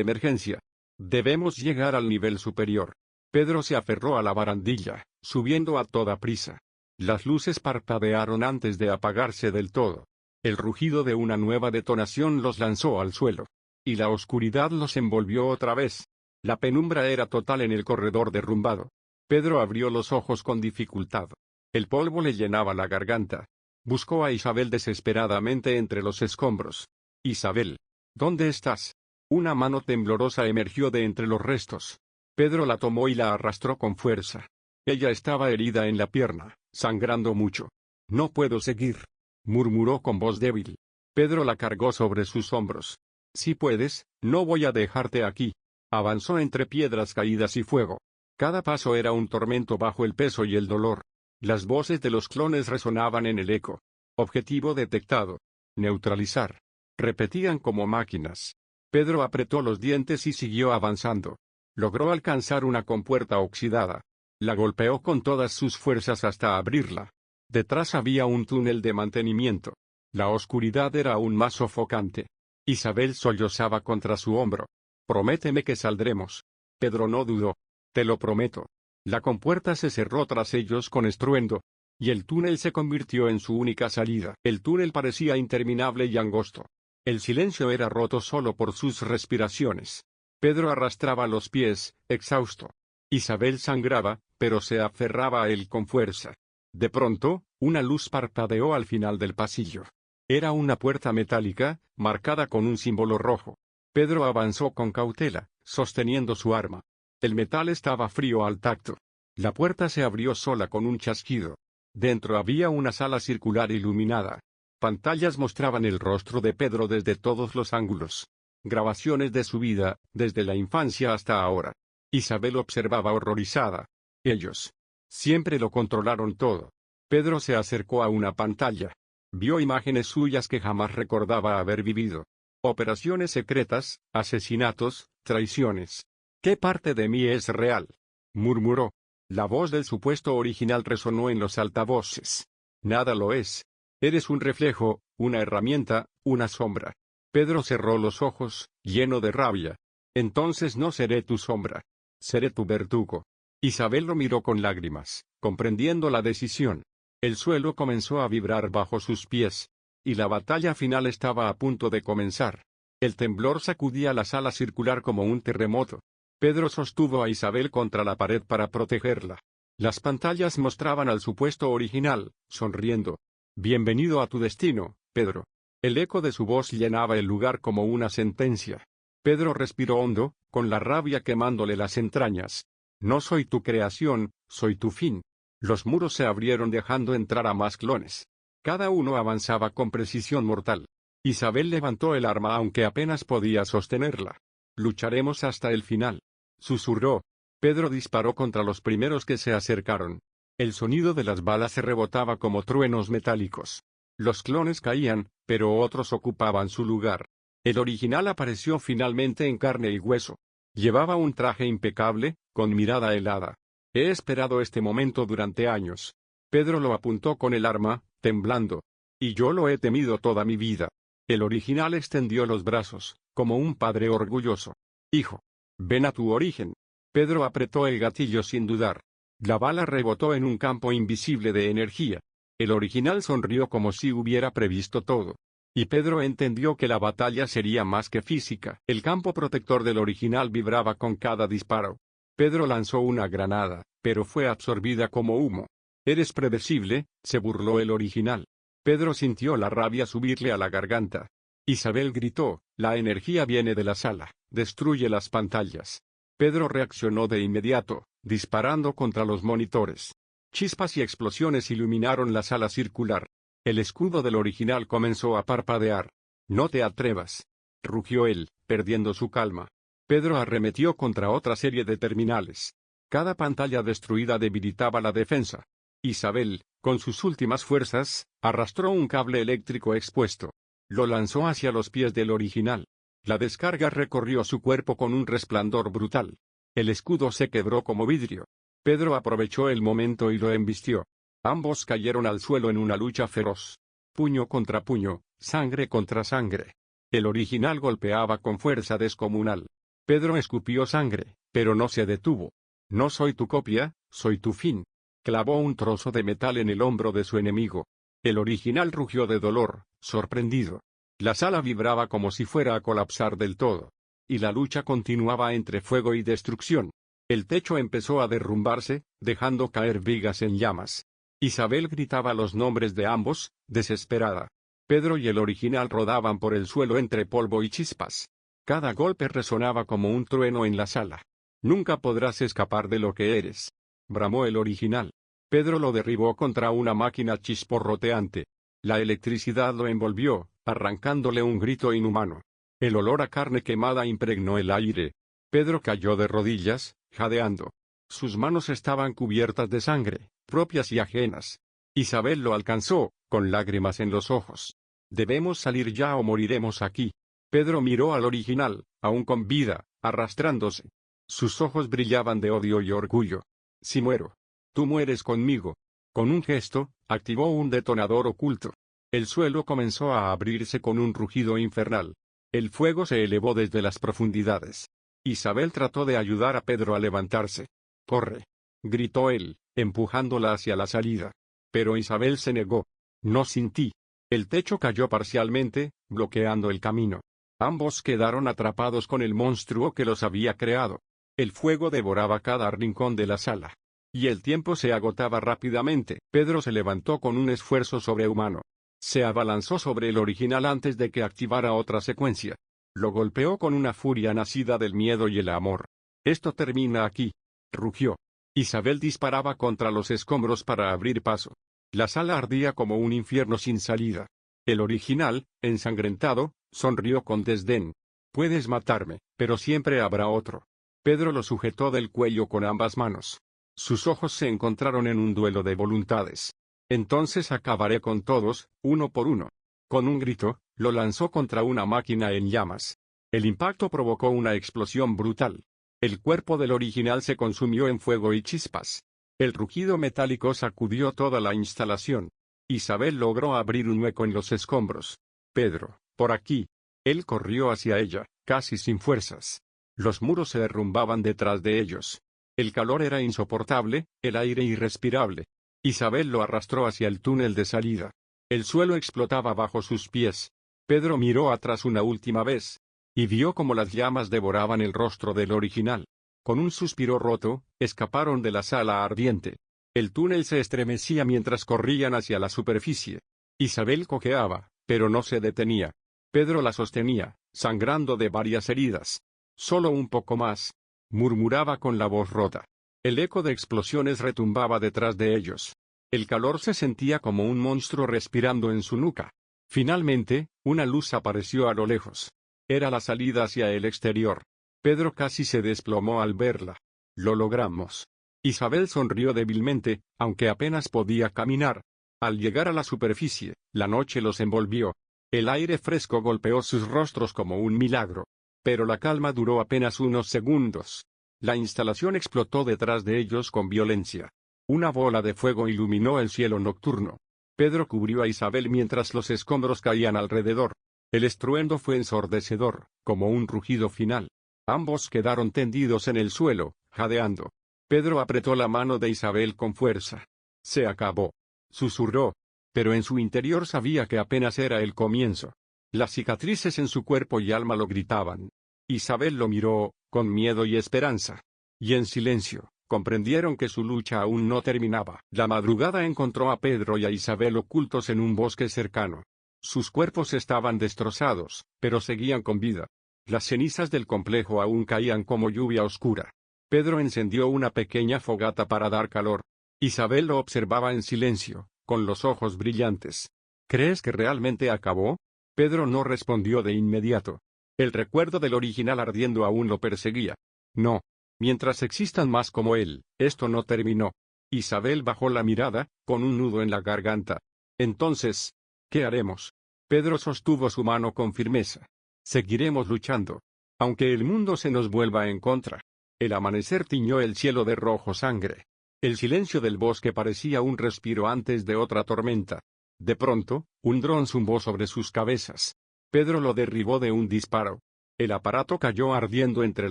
emergencia. «Debemos llegar al nivel superior». Pedro se aferró a la barandilla, subiendo a toda prisa. Las luces parpadearon antes de apagarse del todo. El rugido de una nueva detonación los lanzó al suelo. Y la oscuridad los envolvió otra vez. La penumbra era total en el corredor derrumbado. Pedro abrió los ojos con dificultad. El polvo le llenaba la garganta. Buscó a Isabel desesperadamente entre los escombros. «Isabel, ¿dónde estás?». Una mano temblorosa emergió de entre los restos. Pedro la tomó y la arrastró con fuerza. Ella estaba herida en la pierna, sangrando mucho. «No puedo seguir», murmuró con voz débil. Pedro la cargó sobre sus hombros. «Si puedes, no voy a dejarte aquí». Avanzó entre piedras caídas y fuego. Cada paso era un tormento bajo el peso y el dolor. Las voces de los clones resonaban en el eco. «Objetivo detectado. Neutralizar». Repetían como máquinas. Pedro apretó los dientes y siguió avanzando. Logró alcanzar una compuerta oxidada. La golpeó con todas sus fuerzas hasta abrirla. Detrás había un túnel de mantenimiento. La oscuridad era aún más sofocante. Isabel sollozaba contra su hombro. «Prométeme que saldremos». Pedro no dudó. «Te lo prometo». La compuerta se cerró tras ellos con estruendo. Y el túnel se convirtió en su única salida. El túnel parecía interminable y angosto. El silencio era roto solo por sus respiraciones. Pedro arrastraba los pies, exhausto. Isabel sangraba, pero se aferraba a él con fuerza. De pronto, una luz parpadeó al final del pasillo. Era una puerta metálica, marcada con un símbolo rojo. Pedro avanzó con cautela, sosteniendo su arma. El metal estaba frío al tacto. La puerta se abrió sola con un chasquido. Dentro había una sala circular iluminada. Pantallas mostraban el rostro de Pedro desde todos los ángulos. Grabaciones de su vida, desde la infancia hasta ahora. Isabel observaba horrorizada. Ellos siempre lo controlaron todo. Pedro se acercó a una pantalla. Vio imágenes suyas que jamás recordaba haber vivido. Operaciones secretas, asesinatos, traiciones. «¿Qué parte de mí es real?», murmuró. La voz del supuesto original resonó en los altavoces. «Nada lo es. Eres un reflejo, una herramienta, una sombra». Pedro cerró los ojos, lleno de rabia. «Entonces no seré tu sombra. Seré tu verdugo». Isabel lo miró con lágrimas, comprendiendo la decisión. El suelo comenzó a vibrar bajo sus pies. Y la batalla final estaba a punto de comenzar. El temblor sacudía la sala circular como un terremoto. Pedro sostuvo a Isabel contra la pared para protegerla. Las pantallas mostraban al supuesto original, sonriendo. «Bienvenido a tu destino, Pedro». El eco de su voz llenaba el lugar como una sentencia. Pedro respiró hondo, con la rabia quemándole las entrañas. «No soy tu creación, soy tu fin». Los muros se abrieron dejando entrar a más clones. Cada uno avanzaba con precisión mortal. Isabel levantó el arma aunque apenas podía sostenerla. «Lucharemos hasta el final», susurró. Pedro disparó contra los primeros que se acercaron. El sonido de las balas se rebotaba como truenos metálicos. Los clones caían, pero otros ocupaban su lugar. El original apareció finalmente en carne y hueso. Llevaba un traje impecable, con mirada helada. «He esperado este momento durante años». Pedro lo apuntó con el arma, temblando. «Y yo lo he temido toda mi vida». El original extendió los brazos, como un padre orgulloso. «Hijo, ven a tu origen». Pedro apretó el gatillo sin dudar. La bala rebotó en un campo invisible de energía. El original sonrió como si hubiera previsto todo. Y Pedro entendió que la batalla sería más que física. El campo protector del original vibraba con cada disparo. Pedro lanzó una granada, pero fue absorbida como humo. «Eres predecible», se burló el original. Pedro sintió la rabia subirle a la garganta. Isabel gritó: «La energía viene de la sala, destruye las pantallas». Pedro reaccionó de inmediato, disparando contra los monitores. Chispas y explosiones iluminaron la sala circular. El escudo del original comenzó a parpadear. «No te atrevas», rugió él, perdiendo su calma. Pedro arremetió contra otra serie de terminales. Cada pantalla destruida debilitaba la defensa. Isabel, con sus últimas fuerzas, arrastró un cable eléctrico expuesto. Lo lanzó hacia los pies del original. La descarga recorrió su cuerpo con un resplandor brutal. El escudo se quebró como vidrio. Pedro aprovechó el momento y lo embistió. Ambos cayeron al suelo en una lucha feroz. Puño contra puño, sangre contra sangre. El original golpeaba con fuerza descomunal. Pedro escupió sangre, pero no se detuvo. «No soy tu copia, soy tu fin». Clavó un trozo de metal en el hombro de su enemigo. El original rugió de dolor, sorprendido. La sala vibraba como si fuera a colapsar del todo. Y la lucha continuaba entre fuego y destrucción. El techo empezó a derrumbarse, dejando caer vigas en llamas. Isabel gritaba los nombres de ambos, desesperada. Pedro y el original rodaban por el suelo entre polvo y chispas. Cada golpe resonaba como un trueno en la sala. «Nunca podrás escapar de lo que eres», bramó el original. Pedro lo derribó contra una máquina chisporroteante. La electricidad lo envolvió, arrancándole un grito inhumano. El olor a carne quemada impregnó el aire. Pedro cayó de rodillas, jadeando. Sus manos estaban cubiertas de sangre, propias y ajenas. Isabel lo alcanzó, con lágrimas en los ojos. «Debemos salir ya o moriremos aquí». Pedro miró al original, aún con vida, arrastrándose. Sus ojos brillaban de odio y orgullo. «Si muero, tú mueres conmigo». Con un gesto, activó un detonador oculto. El suelo comenzó a abrirse con un rugido infernal. El fuego se elevó desde las profundidades. Isabel trató de ayudar a Pedro a levantarse. «Corre», gritó él, empujándola hacia la salida. Pero Isabel se negó. «No sin ti». El techo cayó parcialmente, bloqueando el camino. Ambos quedaron atrapados con el monstruo que los había creado. El fuego devoraba cada rincón de la sala. Y el tiempo se agotaba rápidamente. Pedro se levantó con un esfuerzo sobrehumano. Se abalanzó sobre el original antes de que activara otra secuencia. Lo golpeó con una furia nacida del miedo y el amor. «Esto termina aquí», rugió. Isabel disparaba contra los escombros para abrir paso. La sala ardía como un infierno sin salida. El original, ensangrentado, sonrió con desdén. «Puedes matarme, pero siempre habrá otro». Pedro lo sujetó del cuello con ambas manos. Sus ojos se encontraron en un duelo de voluntades. «Entonces acabaré con todos, uno por uno». Con un grito, lo lanzó contra una máquina en llamas. El impacto provocó una explosión brutal. El cuerpo del original se consumió en fuego y chispas. El rugido metálico sacudió toda la instalación. Isabel logró abrir un hueco en los escombros. «Pedro, por aquí». Él corrió hacia ella, casi sin fuerzas. Los muros se derrumbaban detrás de ellos. El calor era insoportable, el aire irrespirable. Isabel lo arrastró hacia el túnel de salida. El suelo explotaba bajo sus pies. Pedro miró atrás una última vez. Y vio cómo las llamas devoraban el rostro del original. Con un suspiro roto, escaparon de la sala ardiente. El túnel se estremecía mientras corrían hacia la superficie. Isabel cojeaba, pero no se detenía. Pedro la sostenía, sangrando de varias heridas. «Solo un poco más», murmuraba con la voz rota. El eco de explosiones retumbaba detrás de ellos. El calor se sentía como un monstruo respirando en su nuca. Finalmente, una luz apareció a lo lejos. Era la salida hacia el exterior. Pedro casi se desplomó al verla. «Lo logramos». Isabel sonrió débilmente, aunque apenas podía caminar. Al llegar a la superficie, la noche los envolvió. El aire fresco golpeó sus rostros como un milagro. Pero la calma duró apenas unos segundos. La instalación explotó detrás de ellos con violencia. Una bola de fuego iluminó el cielo nocturno. Pedro cubrió a Isabel mientras los escombros caían alrededor. El estruendo fue ensordecedor, como un rugido final. Ambos quedaron tendidos en el suelo, jadeando. Pedro apretó la mano de Isabel con fuerza. «Se acabó», susurró. pero en su interior sabía que apenas era el comienzo. Las cicatrices en su cuerpo y alma lo gritaban. Isabel lo miró, con miedo y esperanza. Y en silencio, comprendieron que su lucha aún no terminaba. La madrugada encontró a Pedro y a Isabel ocultos en un bosque cercano. Sus cuerpos estaban destrozados, pero seguían con vida. Las cenizas del complejo aún caían como lluvia oscura. Pedro encendió una pequeña fogata para dar calor. Isabel lo observaba en silencio, con los ojos brillantes. ¿Crees que realmente acabó? Pedro no respondió de inmediato. El recuerdo del original ardiendo aún lo perseguía. No. Mientras existan más como él, esto no terminó. Isabel bajó la mirada, con un nudo en la garganta. Entonces, ¿qué haremos? Pedro sostuvo su mano con firmeza. Seguiremos luchando. Aunque el mundo se nos vuelva en contra. El amanecer tiñó el cielo de rojo sangre. El silencio del bosque parecía un respiro antes de otra tormenta. De pronto, un dron zumbó sobre sus cabezas. Pedro lo derribó de un disparo. El aparato cayó ardiendo entre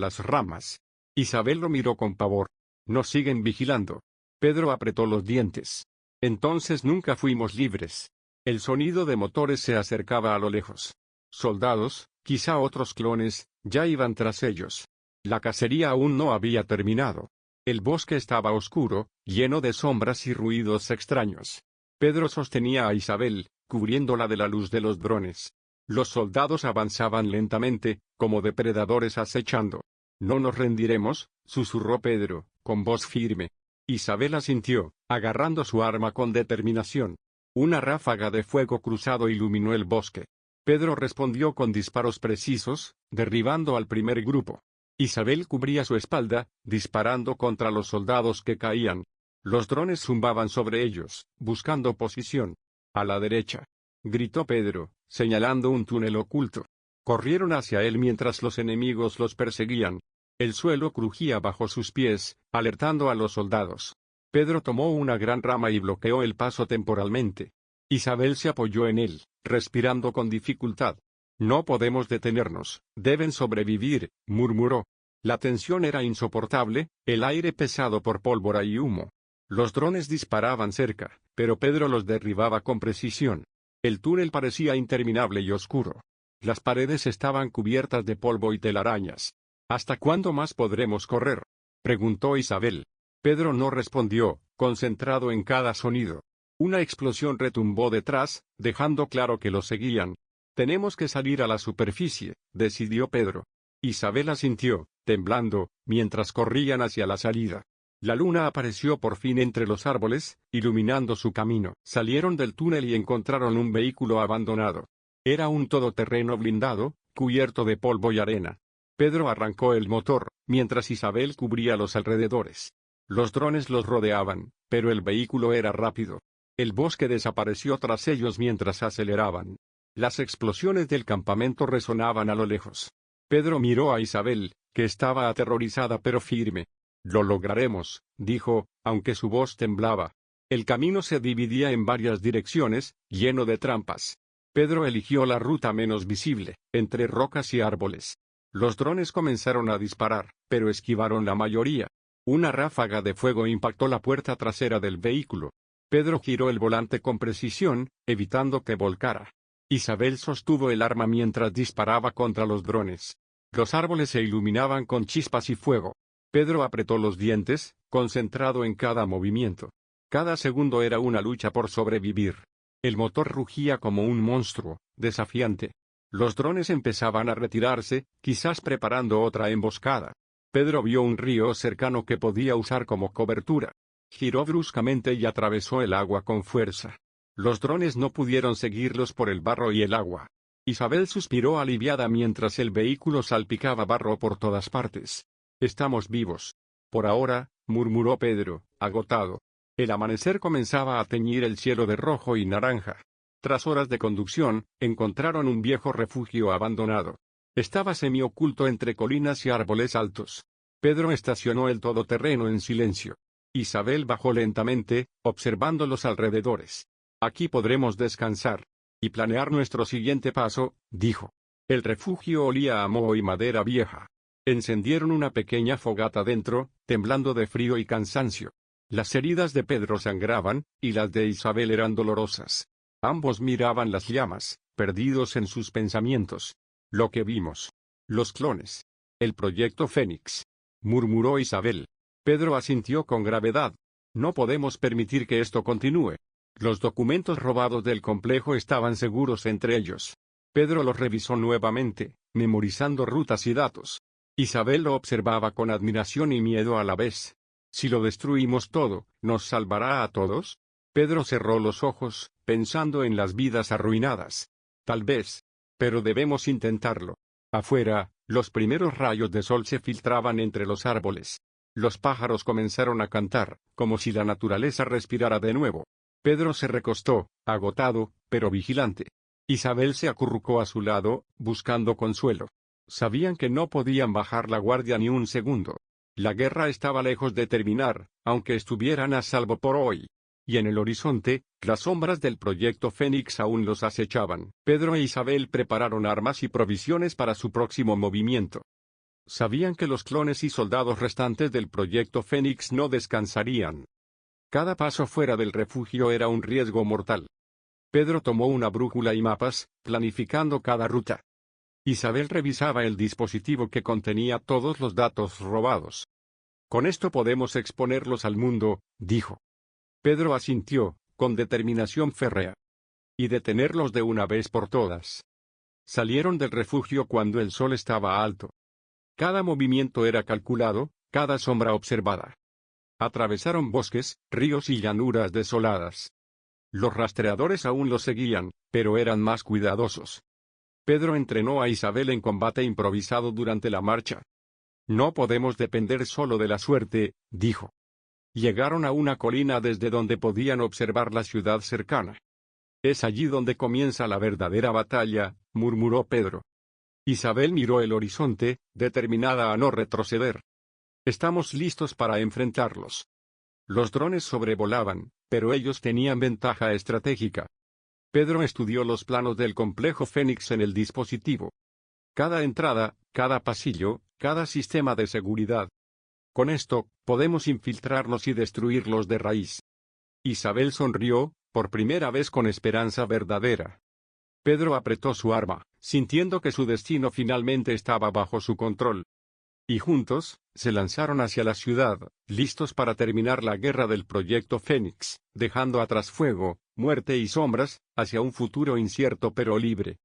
las ramas. Isabel lo miró con pavor. Nos siguen vigilando. Pedro apretó los dientes. Entonces nunca fuimos libres. El sonido de motores se acercaba a lo lejos. Soldados, quizá otros clones, ya iban tras ellos. La cacería aún no había terminado. El bosque estaba oscuro, lleno de sombras y ruidos extraños. Pedro sostenía a Isabel, cubriéndola de la luz de los drones. Los soldados avanzaban lentamente, como depredadores acechando. No nos rendiremos, susurró Pedro, con voz firme. Isabel asintió, agarrando su arma con determinación. Una ráfaga de fuego cruzado iluminó el bosque. Pedro respondió con disparos precisos, derribando al primer grupo. Isabel cubría su espalda, disparando contra los soldados que caían. Los drones zumbaban sobre ellos, buscando posición. A la derecha. Gritó Pedro, señalando un túnel oculto. Corrieron hacia él mientras los enemigos los perseguían. El suelo crujía bajo sus pies, alertando a los soldados. Pedro tomó una gran rama y bloqueó el paso temporalmente. Isabel se apoyó en él, respirando con dificultad. No podemos detenernos, deben sobrevivir, murmuró. La tensión era insoportable, el aire pesado por pólvora y humo. Los drones disparaban cerca, pero Pedro los derribaba con precisión. El túnel parecía interminable y oscuro. Las paredes estaban cubiertas de polvo y telarañas. ¿Hasta cuándo más podremos correr?, preguntó Isabel. Pedro no respondió, concentrado en cada sonido. Una explosión retumbó detrás, dejando claro que lo seguían. Tenemos que salir a la superficie, decidió Pedro. Isabel asintió, temblando, mientras corrían hacia la salida. La luna apareció por fin entre los árboles, iluminando su camino. Salieron del túnel y encontraron un vehículo abandonado. Era un todoterreno blindado, cubierto de polvo y arena. Pedro arrancó el motor, mientras Isabel cubría los alrededores. Los drones los rodeaban, pero el vehículo era rápido. El bosque desapareció tras ellos mientras aceleraban. Las explosiones del campamento resonaban a lo lejos. Pedro miró a Isabel, que estaba aterrorizada pero firme. Lo lograremos, dijo, aunque su voz temblaba. El camino se dividía en varias direcciones, lleno de trampas. Pedro eligió la ruta menos visible, entre rocas y árboles. Los drones comenzaron a disparar, pero esquivaron la mayoría. Una ráfaga de fuego impactó la puerta trasera del vehículo. Pedro giró el volante con precisión, evitando que volcara. Isabel sostuvo el arma mientras disparaba contra los drones. Los árboles se iluminaban con chispas y fuego. Pedro apretó los dientes, concentrado en cada movimiento. Cada segundo era una lucha por sobrevivir. El motor rugía como un monstruo, desafiante. Los drones empezaban a retirarse, quizás preparando otra emboscada. Pedro vio un río cercano que podía usar como cobertura. Giró bruscamente y atravesó el agua con fuerza. Los drones no pudieron seguirlos por el barro y el agua. Isabel suspiró aliviada mientras el vehículo salpicaba barro por todas partes. Estamos vivos. Por ahora, murmuró Pedro, agotado. El amanecer comenzaba a teñir el cielo de rojo y naranja. Tras horas de conducción, encontraron un viejo refugio abandonado. Estaba semioculto entre colinas y árboles altos. Pedro estacionó el todoterreno en silencio. Isabel bajó lentamente, observando los alrededores. Aquí podremos descansar y planear nuestro siguiente paso, dijo. El refugio olía a moho y madera vieja. Encendieron una pequeña fogata dentro, temblando de frío y cansancio. Las heridas de Pedro sangraban, y las de Isabel eran dolorosas. Ambos miraban las llamas, perdidos en sus pensamientos. Lo que vimos. Los clones. El proyecto Fénix. Murmuró Isabel. Pedro asintió con gravedad. No podemos permitir que esto continúe. Los documentos robados del complejo estaban seguros entre ellos. Pedro los revisó nuevamente, memorizando rutas y datos. Isabel lo observaba con admiración y miedo a la vez. Si lo destruimos todo, ¿nos salvará a todos? Pedro cerró los ojos, pensando en las vidas arruinadas. Tal vez. Pero debemos intentarlo. Afuera, los primeros rayos de sol se filtraban entre los árboles. Los pájaros comenzaron a cantar, como si la naturaleza respirara de nuevo. Pedro se recostó, agotado, pero vigilante. Isabel se acurrucó a su lado, buscando consuelo. Sabían que no podían bajar la guardia ni un segundo. La guerra estaba lejos de terminar, aunque estuvieran a salvo por hoy. Y en el horizonte, las sombras del proyecto Fénix aún los acechaban. Pedro e Isabel prepararon armas y provisiones para su próximo movimiento. Sabían que los clones y soldados restantes del proyecto Fénix no descansarían. Cada paso fuera del refugio era un riesgo mortal. Pedro tomó una brújula y mapas, planificando cada ruta. Isabel revisaba el dispositivo que contenía todos los datos robados. Con esto podemos exponerlos al mundo, dijo. Pedro asintió, con determinación férrea. Y detenerlos de una vez por todas. Salieron del refugio cuando el sol estaba alto. Cada movimiento era calculado, cada sombra observada. Atravesaron bosques, ríos y llanuras desoladas. Los rastreadores aún los seguían, pero eran más cuidadosos. Pedro entrenó a Isabel en combate improvisado durante la marcha. No podemos depender solo de la suerte, dijo. Llegaron a una colina desde donde podían observar la ciudad cercana. Es allí donde comienza la verdadera batalla, murmuró Pedro. Isabel miró el horizonte, determinada a no retroceder. Estamos listos para enfrentarlos. Los drones sobrevolaban, pero ellos tenían ventaja estratégica. Pedro estudió los planos del complejo Fénix en el dispositivo. Cada entrada, cada pasillo, cada sistema de seguridad. Con esto, podemos infiltrarnos y destruirlos de raíz. Isabel sonrió, por primera vez con esperanza verdadera. Pedro apretó su arma, sintiendo que su destino finalmente estaba bajo su control. Y juntos, se lanzaron hacia la ciudad, listos para terminar la guerra del proyecto Fénix, dejando atrás fuego, muerte y sombras, hacia un futuro incierto pero libre.